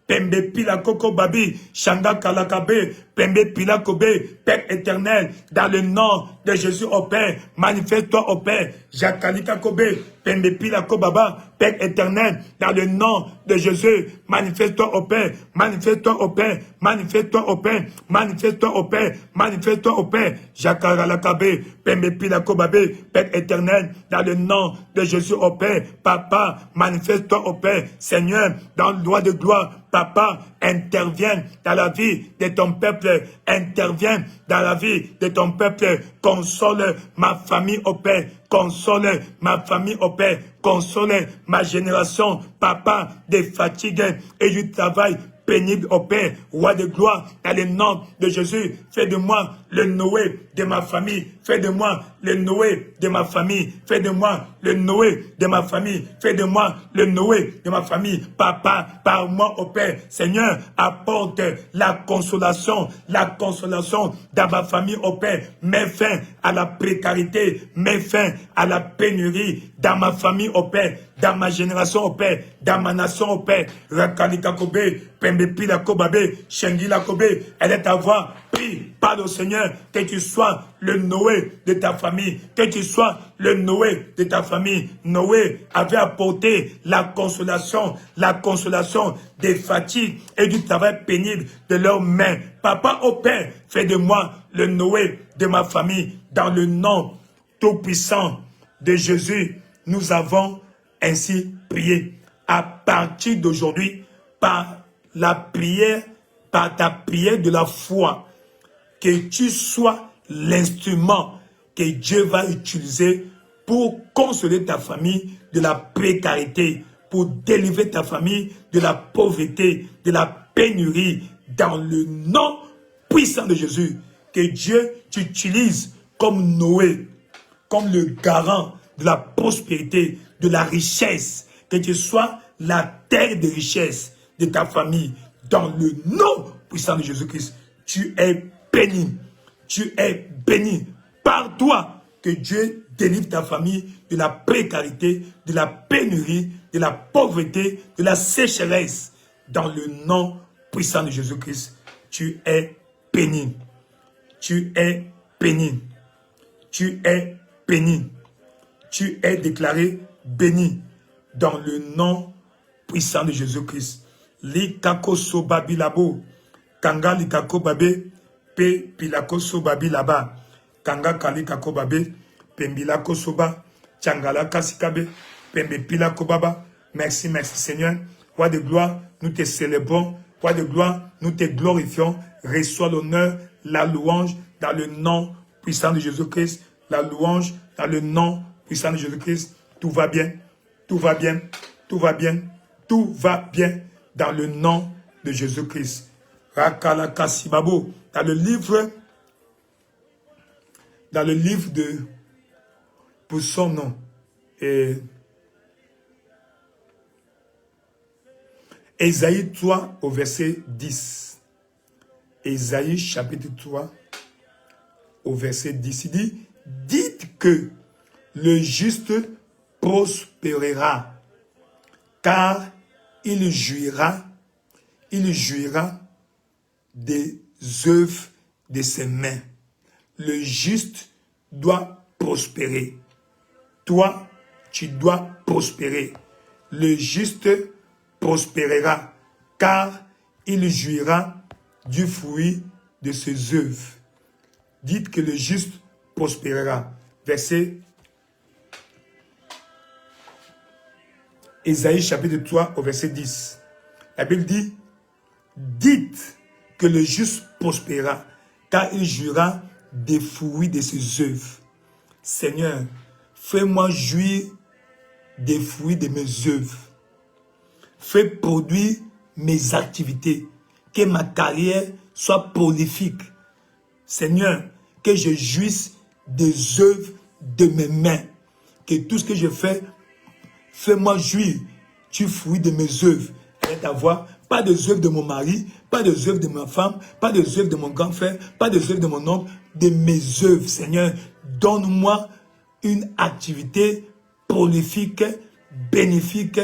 Pembe Pila Koko Babi, Shanga Kalakabe, Pembe Pila Kobe, Père éternel, dans le nom de Jésus, au Père, manifeste-toi, au Père, Jakalika Kobe, Pembe Pila Kobaba, Père éternel, dans le nom de Jésus, manifeste-toi, au Père, manifeste-toi, au Père, manifeste-toi, au Père, manifeste-toi, au Père, manifeste-toi, au Père, Jakalakabe, Pembe Pila Kobabe, Père éternel, dans le nom de Jésus, au Père, Papa, manifeste-toi, au Père, Seigneur, dans le droit de gloire, Papa, interviens dans la vie de ton peuple, interviens dans la vie de ton peuple, console ma famille, au Père, console ma famille, au Père, console ma génération, Papa, des fatigues et du travail pénible, au Père, roi de gloire, dans le nom de Jésus. Fais de moi le Noé de ma famille. Fais de moi le Noé de ma famille. Fais de moi le Noé de ma famille. Fais de moi le Noé de ma famille. Papa, par moi, au Père, Seigneur, apporte la consolation dans ma famille, au Père. Mets fin à la précarité, mets fin à la pénurie dans ma famille, au Père, dans ma génération, au Père, dans ma nation, au Père. Rakalika Kobe, Pembe Pila Kobabe, Shengila Kobe, elle est ta voix. Prie, parle au Seigneur, que tu sois le Noé de ta famille, que tu sois le Noé de ta famille. Noé avait apporté la consolation des fatigues et du travail pénible de leurs mains. Papa, au Père, fais de moi le Noé de ma famille. Dans le nom tout-puissant de Jésus, nous avons ainsi prié. À partir d'aujourd'hui, par ta prière de la foi, que tu sois l'instrument que Dieu va utiliser pour consoler ta famille de la précarité, pour délivrer ta famille de la pauvreté, de la pénurie, dans le nom puissant de Jésus. Que Dieu t'utilise comme Noé, comme le garant de la prospérité, de la richesse, que tu sois la terre de richesse de ta famille, dans le nom puissant de Jésus-Christ. Tu es béni, tu es béni par toi, que Dieu délivre ta famille de la précarité, de la pénurie, de la pauvreté, de la sécheresse, dans le nom puissant de Jésus-Christ. Tu es béni, tu es béni, tu es béni. Tu es déclaré béni dans le nom puissant de Jésus-Christ. Likako so babi labo, kanga likako babe, pe pilako so babi laba, kanga kalikako babe, pembilako soba, changala kasikabe, pembe pilako baba. Merci, merci Seigneur. Roi de gloire, nous te célébrons. Roi de gloire, nous te glorifions. Reçois l'honneur, la louange dans le nom puissant de Jésus-Christ. La louange dans le nom puissant de Jésus-Christ. Tout va bien, tout va bien, tout va bien, tout va bien dans le nom de Jésus-Christ. Rakala Kasibabo, dans le livre de, pour son nom, Ésaïe 3 au verset 10. Ésaïe chapitre 3 au verset 10. Il dit, dites que le juste prospérera, car il jouira des œuvres de ses mains. Le juste doit prospérer. Toi, tu dois prospérer. Le juste prospérera, car il jouira du fruit de ses œuvres. Dites que le juste prospérera. Verset Ésaïe chapitre 3 au verset 10. La Bible dit, dites que le juste prospérera, car il jouira des fruits de ses œuvres. Seigneur, fais-moi jouir des fruits de mes œuvres. Fais produire mes activités, que ma carrière soit prolifique. Seigneur, que je jouisse des œuvres de mes mains, que tout ce que je fais, fais-moi jouir du fruit de mes œuvres. Avec ta voix, pas des œuvres de mon mari, pas des œuvres de ma femme, pas des œuvres de mon grand frère, pas des œuvres de mon oncle, de mes œuvres. Seigneur, donne-moi une activité prolifique, bénéfique,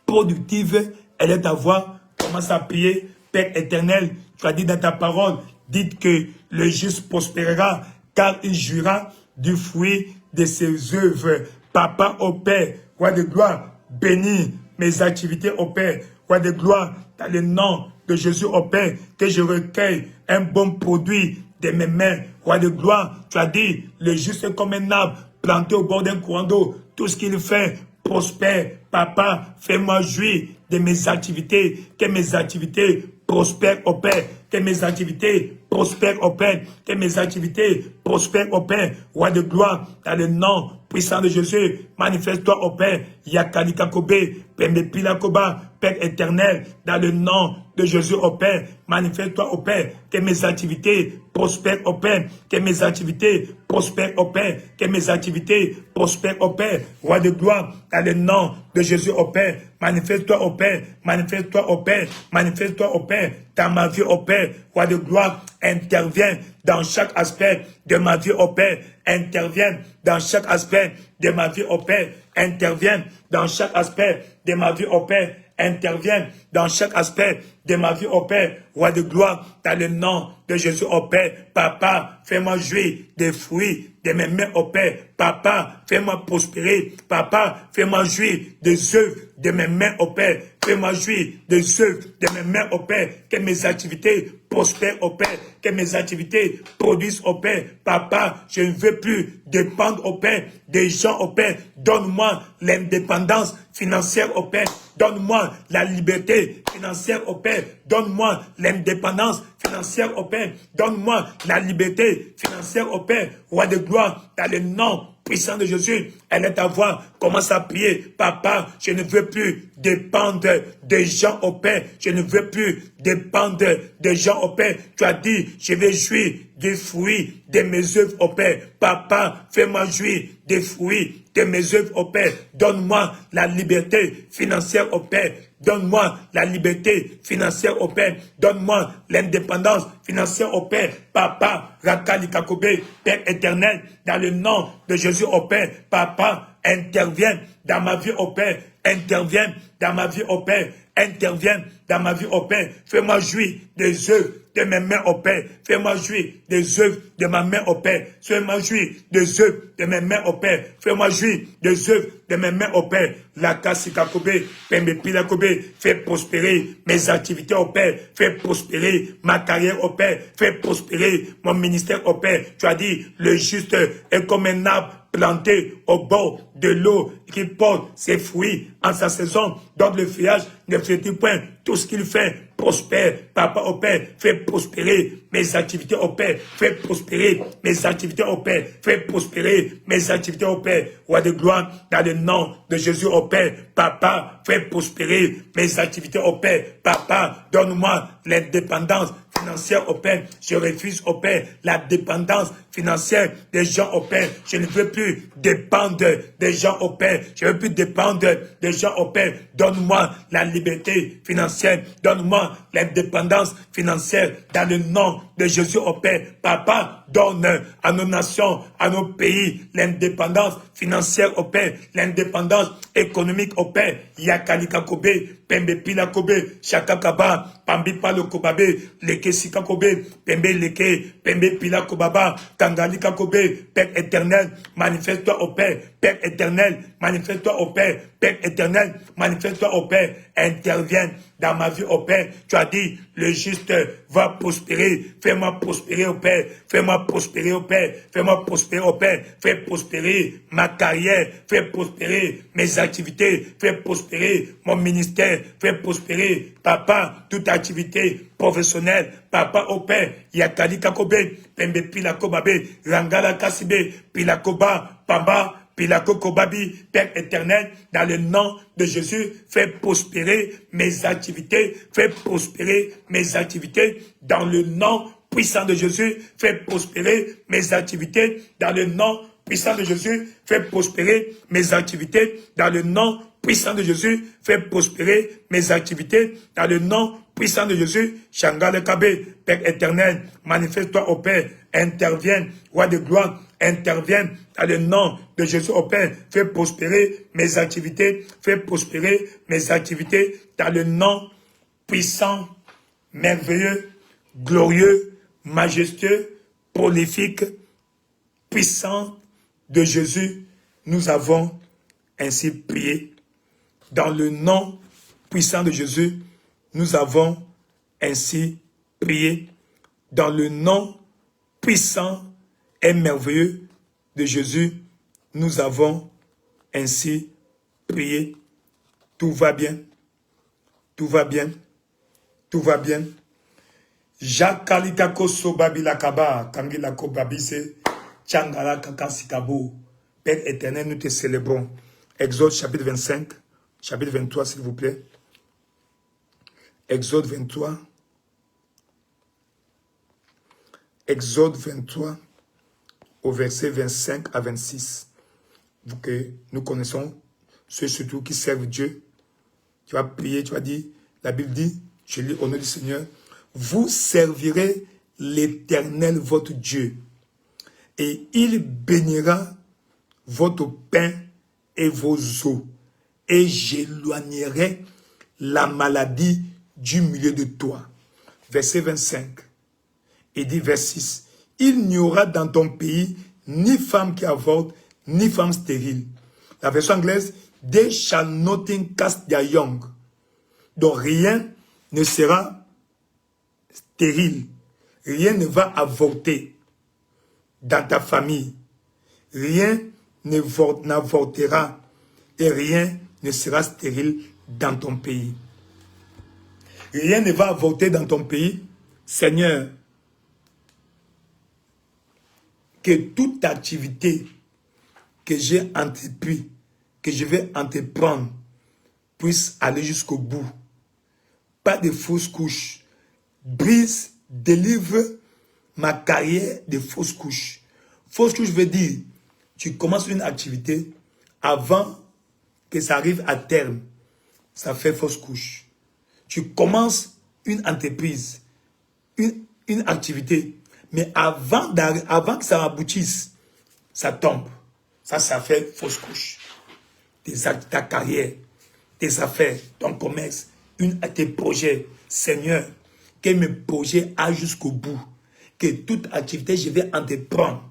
productive. Elle est ta voix. Commence à prier. Père éternel, tu as dit dans ta parole, dites que le juste prospérera, car il jouira du fruit de ses œuvres. Papa au Père, roi de gloire, bénis mes activités au Père. Roi de gloire, dans le nom de Jésus au Père, que je recueille un bon produit de mes mains. Roi de gloire, tu as dit, le juste est comme un arbre planté au bord d'un courant d'eau. Tout ce qu'il fait prospère. Papa, fais-moi jouir de mes activités, que mes activités prospèrent au Père, que mes activités prospèrent au Père, que mes activités prospèrent au Père. Roi de gloire, dans le nom puissant de Jésus, manifeste-toi au Père. Yakalika Kobe, Pembe Pilakoba, Père éternel, dans le nom de Jésus au Père, manifeste-toi au Père, que mes activités prospèrent au Père, que mes activités prospèrent au Père, que mes activités prospèrent au Père. Roi de gloire, dans le nom de Jésus au Père, manifeste-toi au Père, manifeste-toi au Père, manifeste-toi au Père, dans ma vie au Père. Roi de gloire, interviens dans chaque aspect de ma vie au Père, interviens dans chaque aspect de ma vie au Père, interviens dans chaque aspect de ma vie au Père, interviens dans chaque aspect de ma vie au Père. Roi de gloire, dans le nom de Jésus au Père. Papa, fais-moi jouir des fruits de mes mains au Père. Papa, fais-moi prospérer. Papa, fais-moi jouir des œuvres de mes mains au Père. Fais-moi jouir des œuvres de mes mains au Père. Que mes activités prospèrent au Père. Que mes activités produisent au Père. Papa, je ne veux plus dépendre au Père des gens au Père. Donne-moi l'indépendance financière au Père. Donne-moi la liberté financière au Père. Donne-moi l'indépendance financière au Père. Donne-moi la liberté financière au Père. Roi de gloire, dans le nom puissant de Jésus, elle est ta voix. Commence à prier. Papa, je ne veux plus dépendre des gens au Père. Je ne veux plus dépendre des gens au Père. Tu as dit, je vais jouir des fruits de mes œuvres, ô Père. Papa, fais-moi jouir des fruits de mes œuvres, ô Père. Donne-moi la liberté financière, ô Père. Donne-moi la liberté financière, ô Père. Donne-moi l'indépendance financière, ô Père. Papa, Rakali Kakobe, Père éternel, dans le nom de Jésus, ô Père. Papa, interviens dans ma vie, ô Père. Interviens dans ma vie, ô Père. Interviens dans ma vie, ô Père. Fais-moi jouir des œuvres de mes mains, ô Père. Fais-moi jouir des œuvres de ma main, ô Père. Fais-moi jouir des œuvres de mes mains, ô Père. Fais-moi jouir des œuvres de mes mains, ô Père. La Kasika Kobe, Pembe Pila Kobe, fais prospérer mes activités, ô Père. Fais prospérer ma carrière, ô Père. Fais prospérer mon ministère, ô Père. Tu as dit, le juste est comme un arbre planté au bord de l'eau qui porte ses fruits en sa saison, donne le feuillage, ne fait-il point tout ce qu'il fait prospère. Papa, au Père, fais prospérer mes activités au Père, fais prospérer mes activités au Père, fais prospérer mes activités au Père. Roi de gloire, dans le nom de Jésus au Père. Papa, fais prospérer mes activités au Père. Papa, donne-moi l'indépendance financière au Père. Je refuse au Père la dépendance financière des gens au Père. Je ne veux plus dépendre des gens au Père. Je ne veux plus dépendre des gens au Père. Donne-moi la liberté financière. Donne-moi l'indépendance financière dans le nom de Jésus au Père. Papa, donne à nos nations, à nos pays, l'indépendance financière au Père, l'indépendance économique au Père. Yakalika Kobe, Pembe Pila Kobe, Shakakaba, Pambi Palo Kobabe, Leke Sika Kobe, Pembe Leke, Pembe Pila Kobaba, Kangalika Kobe, Père éternel, manifeste-toi au Père, Père éternel, manifeste-toi au Père, Père éternel, manifeste-toi au Père, interviens dans ma vie au Père. Tu as dit, le juste va prospérer, fais-moi prospérer au Père, fais-moi prospérer au Père, fais-moi prospérer au Père, fais prospérer ma carrière, fais prospérer mes activités, fais prospérer mon ministère, fais prospérer, Papa, toute activité professionnelle, Papa au Père, Yakali Kakobe, Pembe Pila Kobabe, Rangala Kasibe, Pila Koba, Pamba, Pilako Kobabi, Père éternel, dans le nom de Jésus, fais prospérer mes activités, fais prospérer mes activités, dans le nom puissant de Jésus, fais prospérer mes activités, dans le nom puissant de Jésus, fais prospérer mes activités, dans le nom puissant de Jésus, fais prospérer mes activités, dans le nom puissant de Jésus, Shangale Kabe, Père éternel, manifeste-toi au Père, interviens, Roi de gloire, interviens dans le nom de Jésus au Père, fais prospérer mes activités, fais prospérer mes activités dans le nom puissant, merveilleux, glorieux, majestueux, prolifique, puissant de Jésus. Nous avons ainsi prié. Dans le nom puissant de Jésus, nous avons ainsi prié. Dans le nom puissant et merveilleux de Jésus, nous avons ainsi prié. Tout va bien. Tout va bien. Tout va bien. Jakalikako sobabilakaba, kangilako babise, tchangala kakasikabo. Père éternel, nous te célébrons. Exode chapitre 25, chapitre 23, s'il vous plaît. Exode 23. Exode 23, au verset 25 à 26. Vous que nous connaissons, ceux surtout qui servent Dieu. Tu vas prier, tu vas dire, la Bible dit, je lis au nom du Seigneur, vous servirez l'Éternel votre Dieu, et il bénira votre pain et vos eaux, et j'éloignerai la maladie du milieu de toi. Verset 25. Il dit, verset 6, il n'y aura dans ton pays ni femme qui avorte, ni femme stérile. La version anglaise, they shall nothing cast their young. Donc rien ne sera stérile. Rien ne va avorter dans ta famille. Rien n'avortera et rien ne sera stérile dans ton pays. Rien ne va avorter dans ton pays. Seigneur, que toute activité que j'ai entreprise, que je vais entreprendre, puisse aller jusqu'au bout. Pas de fausses couches. Brise, délivre ma carrière de fausse couche. Fausse couche veut dire, tu commences une activité avant que ça arrive à terme. Ça fait fausse couche. Tu commences une entreprise, une activité, mais avant que ça aboutisse, ça tombe. Ça fait fausse couche. Ta carrière, tes affaires, ton commerce, tes projets. Seigneur, que mes projets aillent jusqu'au bout. Que toute activité que je vais entreprendre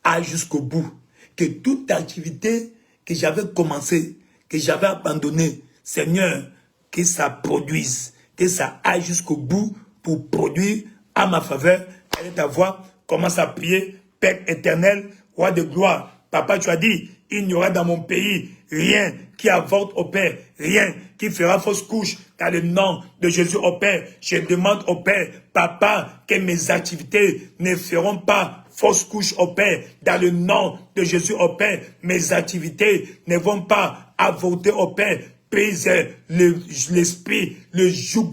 aille jusqu'au bout. Que toute activité que j'avais commencé, que j'avais abandonné, Seigneur, que ça produise, que ça aille jusqu'au bout pour produire à ma faveur. Allez ta voix, commence à prier, Père éternel, roi de gloire. Papa, tu as dit, il n'y aura dans mon pays rien qui avorte au Père, rien qui fera fausse couche. Dans le nom de Jésus au Père, je demande au Père, Papa, que mes activités ne feront pas fausse couche au Père. Dans le nom de Jésus au Père, mes activités ne vont pas avorter au Père. Brise l'esprit, le joug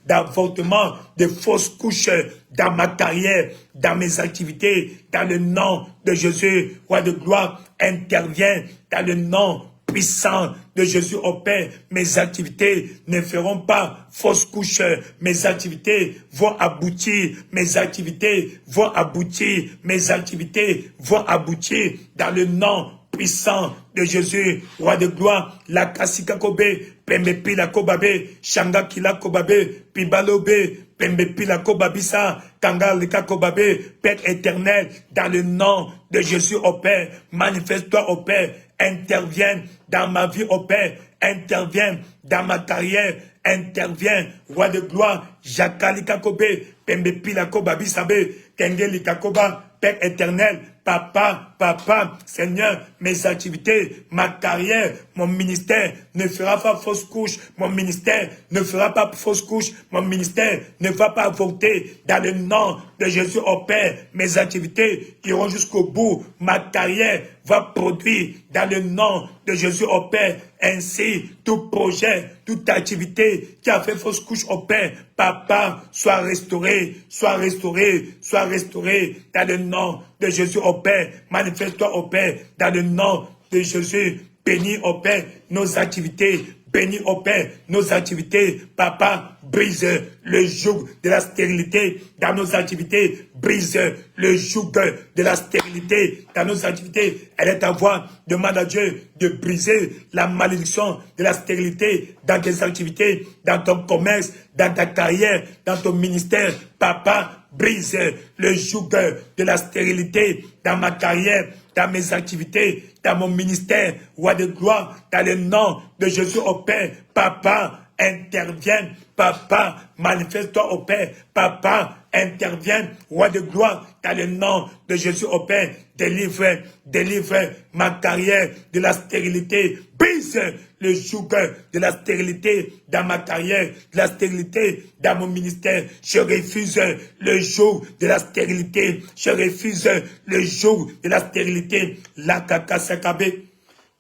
d'avortement, de fausses couches dans ma carrière, dans mes activités, dans le nom de Jésus, roi de gloire, intervient dans le nom puissant de Jésus au Père. Mes activités ne feront pas fausse couche, mes activités vont aboutir, mes activités vont aboutir, mes activités vont aboutir dans le nom puissant de Jésus, roi de gloire, la kasika kobe, pembe pila kobabe, shanga kila kobabe, pibalobe, pembe pila kobabisa, kanga lika kobabe, Père éternel, dans le nom de Jésus au Père, manifeste-toi au Père, interviens dans ma vie au Père, interviens dans ma carrière, interviens, roi de gloire, jakalika kobe, pembe pila kobabisabe, kenge lika koba, Père éternel, Papa, Seigneur, mes activités, ma carrière, mon ministère ne fera pas fausse couche, mon ministère ne fera pas fausse couche, mon ministère ne va pas avorter dans le nom de Jésus au Père. Mes activités iront jusqu'au bout, ma carrière va produire dans le nom de Jésus au Père. Ainsi, tout projet, toute activité qui a fait fausse couche au Père, Papa, soit restauré, soit restauré, soit restauré dans le nom de Jésus au Père. Manifeste-toi au Père dans le nom de Jésus. Bénis au Père nos activités. Bénis au Père nos activités. Papa, brise le joug de la stérilité dans nos activités. Brise le joug de la stérilité dans nos activités. Elle est ta voix. Demande à Dieu de briser la malédiction de la stérilité dans tes activités, dans ton commerce, dans ta carrière, dans ton ministère. Papa, brise le joug de la stérilité dans ma carrière, dans mes activités, dans mon ministère, roi de gloire, dans le nom de Jésus au Père. Papa, interviens. Papa, manifeste-toi au Père. Papa, interviens, roi de gloire, dans le nom de Jésus au Père. Délivre ma carrière de la stérilité. Brise le joug de la stérilité dans ma carrière, de la stérilité dans mon ministère. Je refuse le joug de la stérilité. Je refuse le joug de la stérilité. La kakasakabe,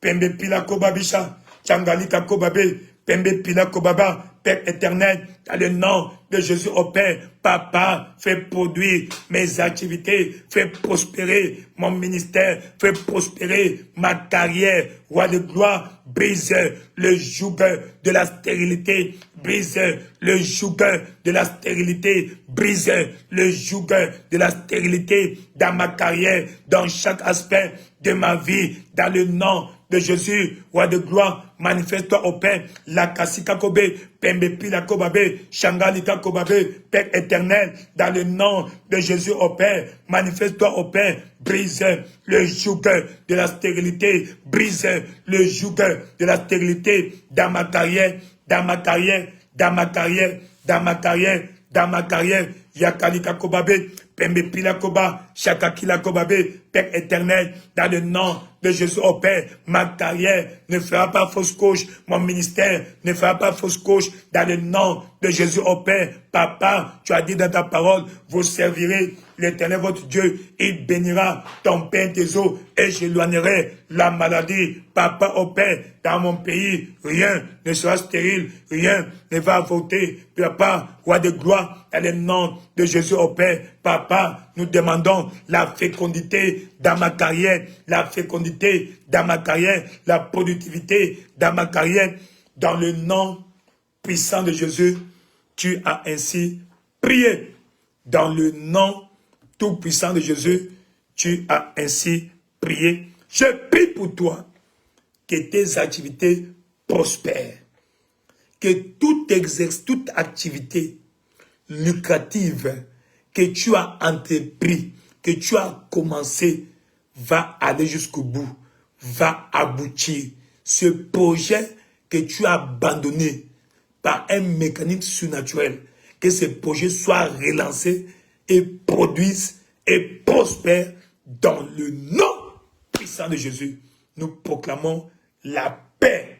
pembe pila kobabisha, changalika kobabe, pembe pila kobaba. Père éternel, dans le nom de Jésus au Père, Papa, fais produire mes activités, fais prospérer mon ministère, fais prospérer ma carrière, roi de gloire, brise le joug de la stérilité, brise le joug de la stérilité, brise le joug de la stérilité dans ma carrière, dans chaque aspect de ma vie, dans le nom de Jésus, roi de gloire, manifeste-toi au Père, la kasika kobe, pembe pila kobabe, shangalika kobabe, Père éternel, dans le nom de Jésus au Père, manifeste-toi au Père, brise le joug de la stérilité, brise le joug de la stérilité dans ma carrière, dans ma carrière, dans ma carrière, dans ma carrière, dans ma carrière, yakalika kobabe, pembe pila koba, shakakila kobabe, Père éternel, dans le nom de Jésus, oh Père, ma carrière ne fera pas fausse couche, mon ministère ne fera pas fausse couche, dans le nom de Jésus, oh Père. Papa, tu as dit dans ta parole, vous servirez l'Éternel votre Dieu, il bénira ton pain, tes eaux, et j'éloignerai la maladie. Papa, oh Père, dans mon pays, rien ne sera stérile, rien ne va avorter. Papa, roi de gloire, dans le nom de Jésus, oh Père. Papa, nous demandons la fécondité dans ma carrière, la fécondité dans ma carrière, la productivité dans ma carrière. Dans le nom puissant de Jésus, tu as ainsi prié. Dans le nom tout puissant de Jésus, tu as ainsi prié. Je prie pour toi que tes activités prospèrent, que toute activité lucrative que tu as entrepris, que tu as commencé, va aller jusqu'au bout, va aboutir. Ce projet que tu as abandonné par un mécanisme surnaturel, que ce projet soit relancé et produise et prospère dans le nom puissant de Jésus. Nous proclamons la paix.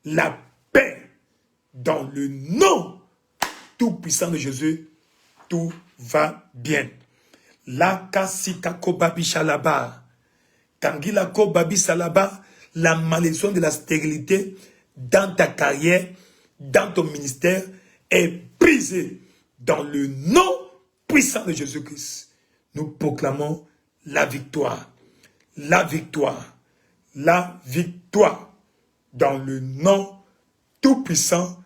La paix dans le nom tout puissant de Jésus. Tout va bien. La kasikako babi shalaba. Kangilako babi salaba. La malédiction de la stérilité dans ta carrière, dans ton ministère est brisée dans le nom puissant de Jésus-Christ. Nous proclamons la victoire. La victoire. La victoire. Dans le nom tout puissant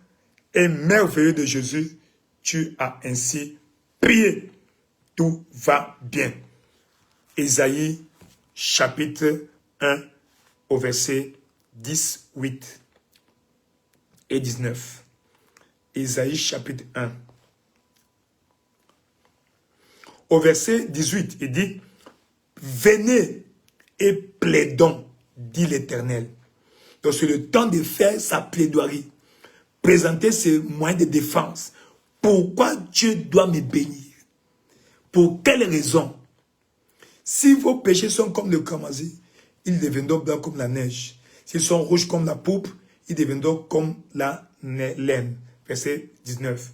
et merveilleux de Jésus, tu as ainsi prié. Tout va bien. Ésaïe chapitre 1 au verset 10, 8 et 19. Ésaïe chapitre 1. Au verset 18, il dit, « Venez et plaidons, dit l'Éternel. » Donc c'est le temps de faire sa plaidoirie, présenter ses moyens de défense. Pourquoi Dieu doit me bénir? Pour quelle raison? Si vos péchés sont comme le cramoisi, ils deviendront blancs comme la neige. S'ils sont rouges comme la pourpre, ils deviendront comme la laine. Verset 19.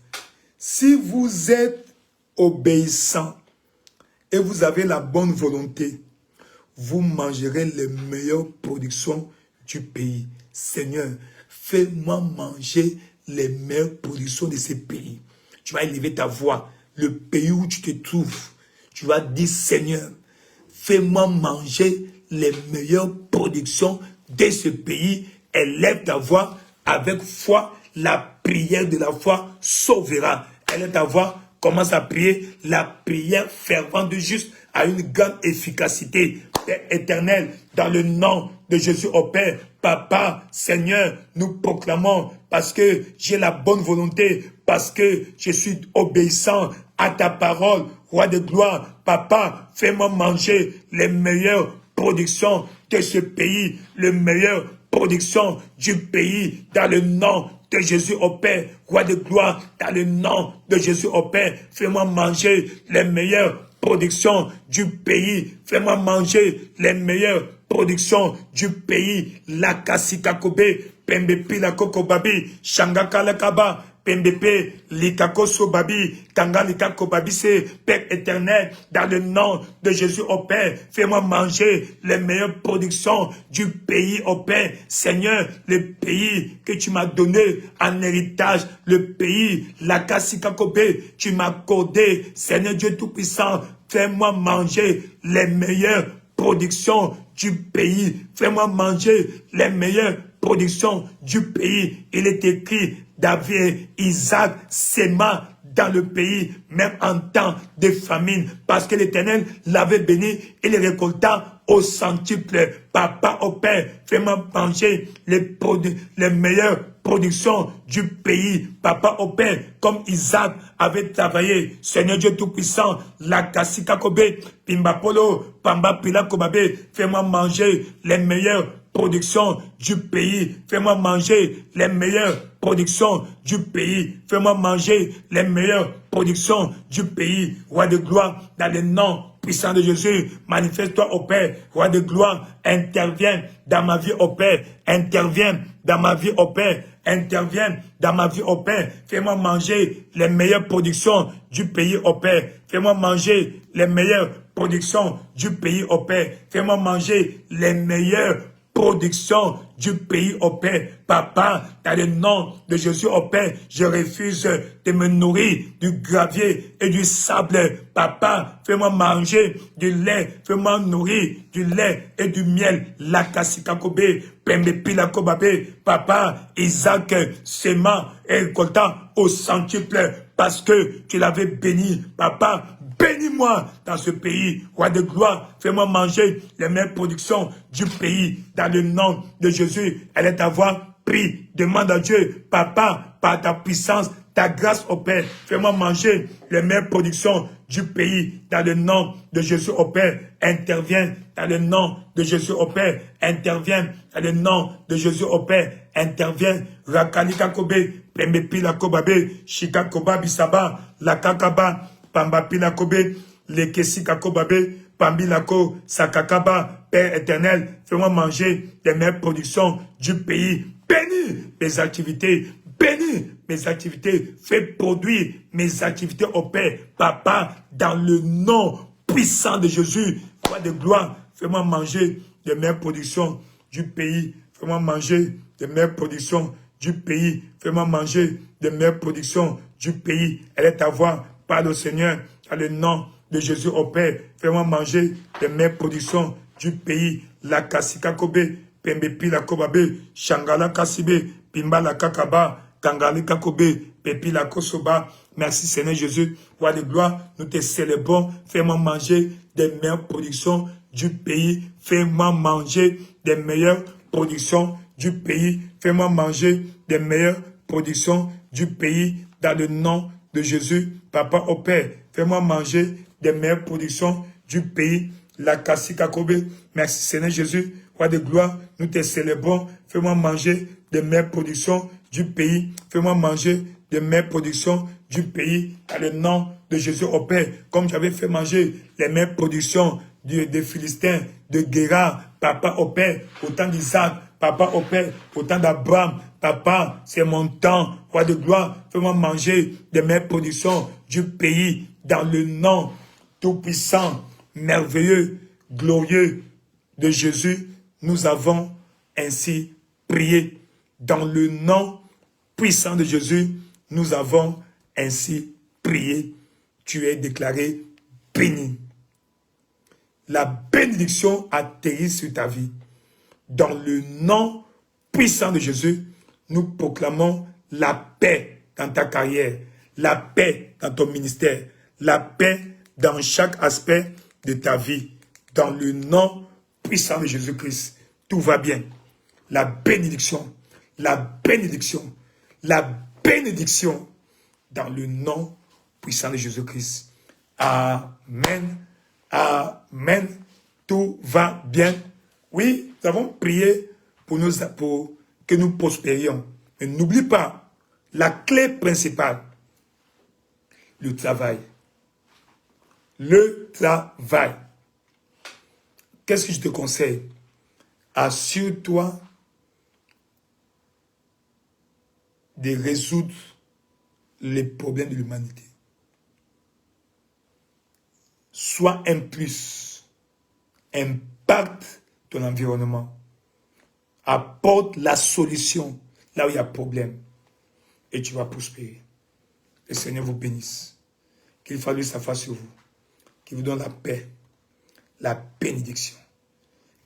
Si vous êtes obéissants et vous avez la bonne volonté, vous mangerez les meilleures productions du pays. Seigneur, fais-moi manger les meilleures productions de ce pays. Tu vas élever ta voix, le pays où tu te trouves. Tu vas dire, Seigneur, fais-moi manger les meilleures productions de ce pays. Élève ta voix avec foi. La prière de la foi sauvera. Élève ta voix, commence à prier. La prière fervente du juste a une grande efficacité. Père éternel, dans le nom de Jésus au Père, Papa, Seigneur, nous proclamons, parce que j'ai la bonne volonté, parce que je suis obéissant à ta parole, roi de gloire. Papa, fais-moi manger les meilleures productions de ce pays, les meilleures productions du pays, dans le nom de Jésus au Père, roi de gloire, dans le nom de Jésus au Père, fais-moi manger les meilleures productions du pays, fais-moi manger les meilleures productions du pays, la kasikakobe, pembepi la kokobabi, shangaka la kaba, pembepe, likakoso babi, kanga likakobabi se, Père éternel, dans le nom de Jésus au Père, fais-moi manger les meilleures productions du pays au Père, Seigneur, le pays que tu m'as donné en héritage, le pays, la kasikakobe, tu m'as accordé, Seigneur Dieu Tout-Puissant, fais-moi manger les meilleures productions du pays. Fais-moi manger les meilleures productions du pays. Il est écrit, David, Isaac, s'aima dans le pays, même en temps de famine, parce que l'Éternel l'avait béni et les récolta au centuple. Papa, au Père, fais-moi manger les meilleures productions du pays. Papa, au Père, comme Isaac avait travaillé, Seigneur Dieu Tout-Puissant, la kasikakobe, pimbapolo, pamba pila kobabe, fais-moi manger les meilleures productions du pays. Fais-moi manger les meilleures productions du pays. Fais-moi manger les meilleures productions du pays. Roi de gloire, dans le nom puissant de Jésus, manifeste-toi au Père, roi de gloire, interviens dans ma vie au Père, interviens dans ma vie au Père, interviens dans ma vie au Père, fais-moi manger les meilleures productions du pays au Père, fais-moi manger les meilleures productions du pays au Père, fais-moi manger les meilleures production du pays au Père. Papa, dans le nom de Jésus au Père, je refuse de me nourrir du gravier et du sable. Papa, fais-moi manger du lait, fais-moi nourrir du lait et du miel. La kasikakobe, pembepilakobabe. Papa, Isaac, sémant et récoltant au centuple parce que tu l'avais béni. Papa, bénis-moi dans ce pays, roi de gloire, fais-moi manger les meilleures productions du pays, dans le nom de Jésus. Elle est à voir, prie, demande à Dieu, papa, par ta puissance, ta grâce au Père, fais-moi manger les meilleures productions du pays, dans le nom de Jésus au Père, interviens, dans le nom de Jésus au Père, interviens, dans le nom de Jésus au Père, interviens, Rakalika Kobe, Pemepila Kobabe, Shika Koba Bisaba, Lakakaba, Pamba Pila Kobe, Lekesika Kobabe, Pambilako, Sakakaba, Père éternel, fais-moi manger les meilleures productions du pays. Bénis mes activités, bénis mes activités, fais produire mes activités au Père. Papa, dans le nom puissant de Jésus, roi de gloire, fais-moi manger les meilleures productions du pays. Fais-moi manger les meilleures productions du pays. Fais-moi manger les meilleures productions du pays. Elle est à voir par le Seigneur, dans le nom de Jésus au Père. Fais-moi manger les meilleures productions du pays. La kasika kobe, pembepi la kobabe, shangala kasibe, pimba la kakaba, kangali kakobe, pepi la kosoba. Merci Seigneur Jésus, roi de gloire, nous te célébrons. Fais-moi manger des meilleures productions du pays. Fais-moi manger des meilleures productions du pays. Fais-moi manger des meilleures productions du pays dans le nom de Jésus. Papa au Père, fais-moi manger des meilleures productions du pays. La kasika kobe. Merci Seigneur Jésus, roi de gloire, nous te célébrons. Fais-moi manger des meilleures productions du pays. Fais-moi manger des meilleures productions du pays dans le nom de Jésus au Père. Comme j'avais fait manger les meilleures productions des Philistins, de Guérard, papa au Père, au temps d'Isaac, papa au Père, au temps d'Abraham. Papa, c'est mon temps, roi de gloire. Fais-moi manger des meilleures productions du pays dans le nom tout-puissant, merveilleux, glorieux de Jésus. Nous avons ainsi prié. Dans le nom puissant de Jésus, nous avons ainsi prié. Tu es déclaré béni. La bénédiction atterrit sur ta vie. Dans le nom puissant de Jésus, nous proclamons la paix dans ta carrière, la paix dans ton ministère, la paix dans chaque aspect de ta vie. Dans le nom puissant de Jésus-Christ, tout va bien. La bénédiction, la bénédiction, la bénédiction dans le nom puissant de Jésus-Christ. Amen. Amen. Tout va bien. Oui, nous avons prié pour que nous prospérions. Mais n'oublie pas, la clé principale, le travail. Le travail. Qu'est-ce que je te conseille? Assure-toi de résoudre les problèmes de l'humanité. Sois un plus. Impacte ton environnement. Apporte la solution là où il y a problème. Et tu vas prospérer. Le Seigneur vous bénisse. Qu'il fasse sa face sur vous. Qu'il vous donne la paix, la bénédiction.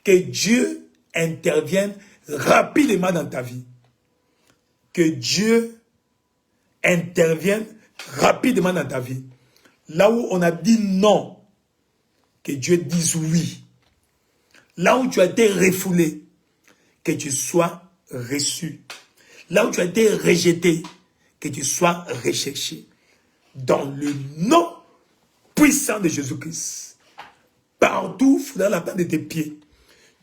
Que Dieu intervienne rapidement dans ta vie. Que Dieu intervienne rapidement dans ta vie. Là où on a dit non, que Dieu dise oui. Là où tu as été refoulé, que tu sois reçu. Là où tu as été rejeté, que tu sois recherché. Dans le nom puissant de Jésus-Christ. Partout, dans la plante de tes pieds,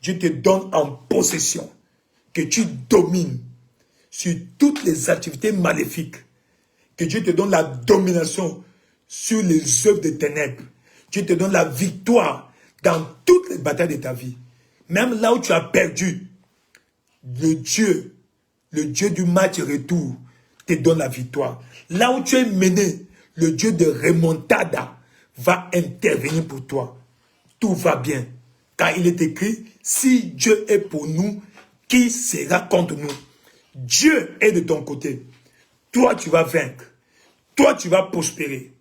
Dieu te donne en possession que tu domines sur toutes les activités maléfiques. Que Dieu te donne la domination sur les œuvres des ténèbres. Dieu te donne la victoire dans toutes les batailles de ta vie. Même là où tu as perdu, le Dieu du match retour, te donne la victoire. Là où tu es mené, le Dieu de remontada va intervenir pour toi. Tout va bien. Car il est écrit, si Dieu est pour nous, qui sera contre nous? Dieu est de ton côté. Toi, tu vas vaincre. Toi, tu vas prospérer.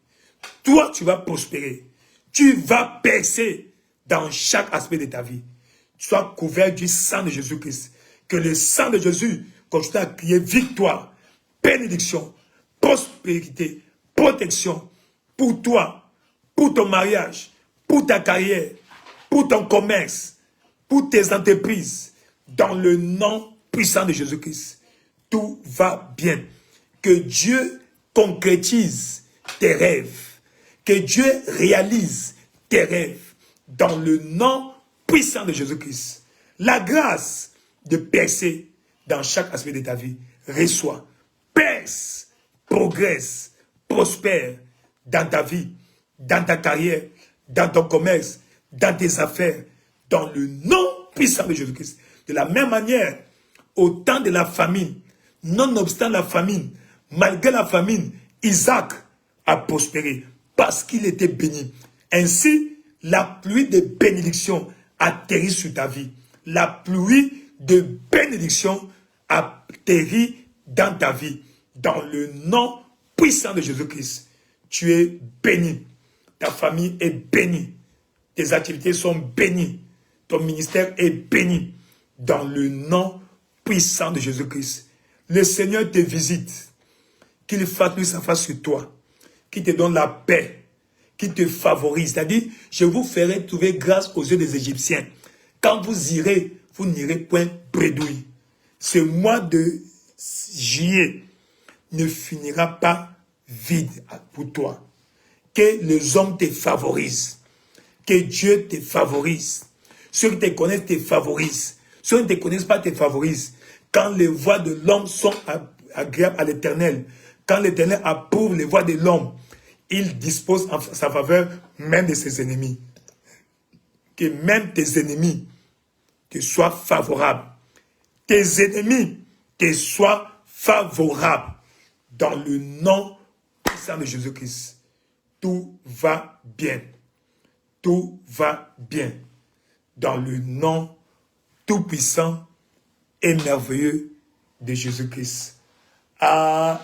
Toi, tu vas prospérer. Tu vas percer dans chaque aspect de ta vie. Sois couvert du sang de Jésus-Christ. Que le sang de Jésus continue à crier victoire, bénédiction, prospérité, protection pour toi, pour ton mariage, pour ta carrière, pour ton commerce, pour tes entreprises. Dans le nom puissant de Jésus-Christ, tout va bien. Que Dieu concrétise tes rêves. Que Dieu réalise tes rêves. Dans le nom puissant de Jésus-Christ. La grâce de percer dans chaque aspect de ta vie. Reçois, perce, progresse, prospère dans ta vie, dans ta carrière, dans ton commerce, dans tes affaires. Dans le nom puissant de Jésus-Christ. De la même manière, au temps de la famine, nonobstant la famine, malgré la famine, Isaac a prospéré parce qu'il était béni. Ainsi, la pluie de bénédiction atterrit sur ta vie. La pluie de bénédiction atterrit dans ta vie. Dans le nom puissant de Jésus-Christ, tu es béni. Ta famille est bénie. Tes activités sont bénies. Ton ministère est béni. Dans le nom puissant de Jésus-Christ. Le Seigneur te visite. Qu'il fasse lui sa face sur toi. Qu'il te donne la paix. Qu'il te favorise. C'est-à-dire, je vous ferai trouver grâce aux yeux des Égyptiens. Quand vous irez, vous n'irez point bredouille. Ce mois de juillet ne finira pas vide pour toi. Que les hommes te favorisent. Que Dieu te favorise. Ceux qui te connaissent te favorisent. Ceux qui ne te connaissent pas te favorisent. Quand les voies de l'homme sont agréables à l'Éternel, quand l'Éternel approuve les voies de l'homme, il dispose en sa faveur même de ses ennemis. Que même tes ennemis te soient favorables. Tes ennemis te soient favorables. Dans le nom puissant de Jésus-Christ. Tout va bien. Tout va bien. Dans le nom tout-puissant et merveilleux de Jésus-Christ. Amen,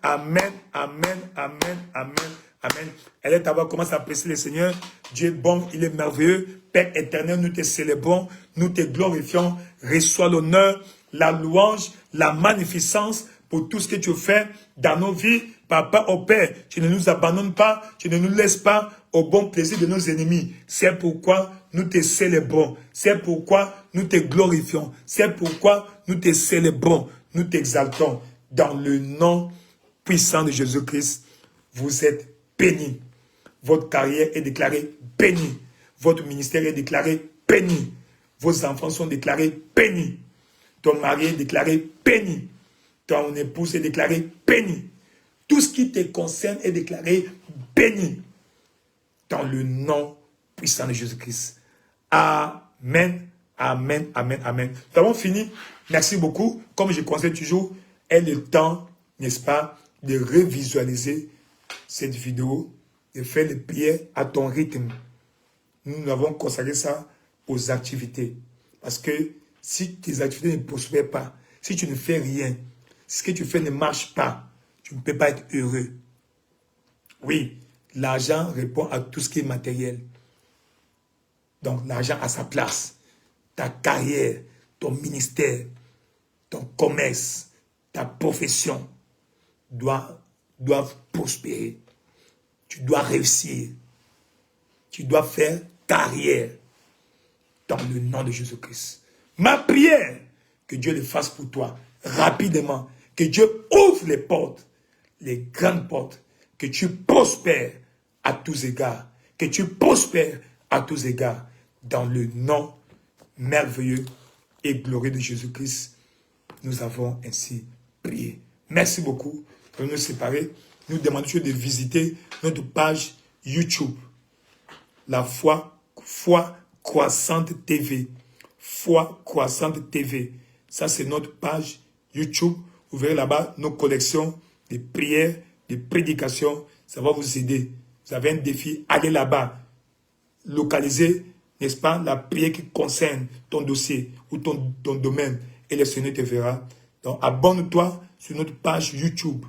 amen, amen, amen, amen, amen. Elle est d'abord, commence à apprécier le Seigneur. Dieu est bon, il est merveilleux. Père éternel, nous te célébrons, nous te glorifions. Reçois l'honneur, la louange, la magnificence pour tout ce que tu fais dans nos vies. Papa, au Père, tu ne nous abandonnes pas, tu ne nous laisses pas au bon plaisir de nos ennemis. C'est pourquoi nous te célébrons. C'est pourquoi nous te glorifions. C'est pourquoi nous te célébrons. Nous t'exaltons. Dans le nom puissant de Jésus-Christ, vous êtes bénis. Votre carrière est déclarée bénie. Votre ministère est déclaré béni. Vos enfants sont déclarés bénis. Ton mari est déclaré béni. Ton épouse est déclarée bénie. Tout ce qui te concerne est déclaré béni. Dans le nom puissant de Jésus-Christ. Amen, amen, amen, amen. Nous avons fini. Merci beaucoup. Comme je conseille toujours, est le temps, n'est-ce pas, de revisualiser cette vidéo, de faire les prières à ton rythme. Nous avons consacré ça aux activités. Parce que si tes activités ne prospèrent pas, si tu ne fais rien, si ce que tu fais ne marche pas, tu ne peux pas être heureux. Oui, l'argent répond à tout ce qui est matériel. Donc, l'argent a sa place. Ta carrière, ton ministère, ton commerce, ta profession doivent prospérer. Tu dois réussir. Tu dois faire carrière dans le nom de Jésus-Christ. Ma prière, que Dieu le fasse pour toi rapidement. Que Dieu ouvre les portes, les grandes portes. Que tu prospères à tous égards. Que tu prospères à tous égards. Dans le nom merveilleux et glorieux de Jésus-Christ, nous avons ainsi prié. Merci beaucoup pour nous séparer. Nous demandons de visiter notre page YouTube. la foi croissante TV. Foi croissante TV. Ça, c'est notre page YouTube. Vous verrez là-bas nos collections de prières, de prédications. Ça va vous aider. Vous avez un défi, allez là-bas. Localisez, n'est-ce pas, la prière qui concerne ton dossier ou ton domaine. Et le Seigneur te verra. Donc, abonne-toi sur notre page YouTube.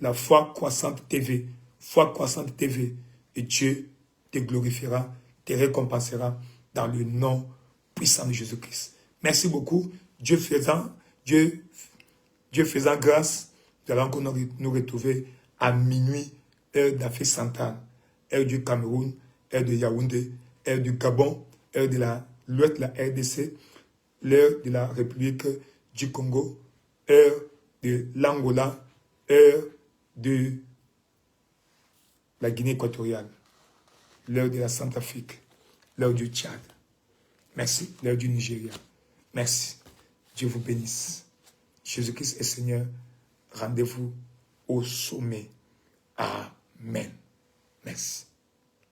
La foi croissante TV. Foi croissante TV. Et Dieu te glorifiera, te récompensera dans le nom puissant de Jésus-Christ. Merci beaucoup. Dieu faisant grâce, nous allons encore nous retrouver à minuit, heure d'Afrique centrale, heure du Cameroun, heure de Yaoundé, heure du Gabon, heure de l'Ouest de la RDC, l'heure de la République du Congo, heure de l'Angola, heure de la Guinée équatoriale, l'heure de la Centrafrique, l'heure du Tchad. Merci, l'heure du Nigeria. Merci. Dieu vous bénisse. Jésus-Christ est Seigneur. Rendez-vous au sommet. Amen. Merci.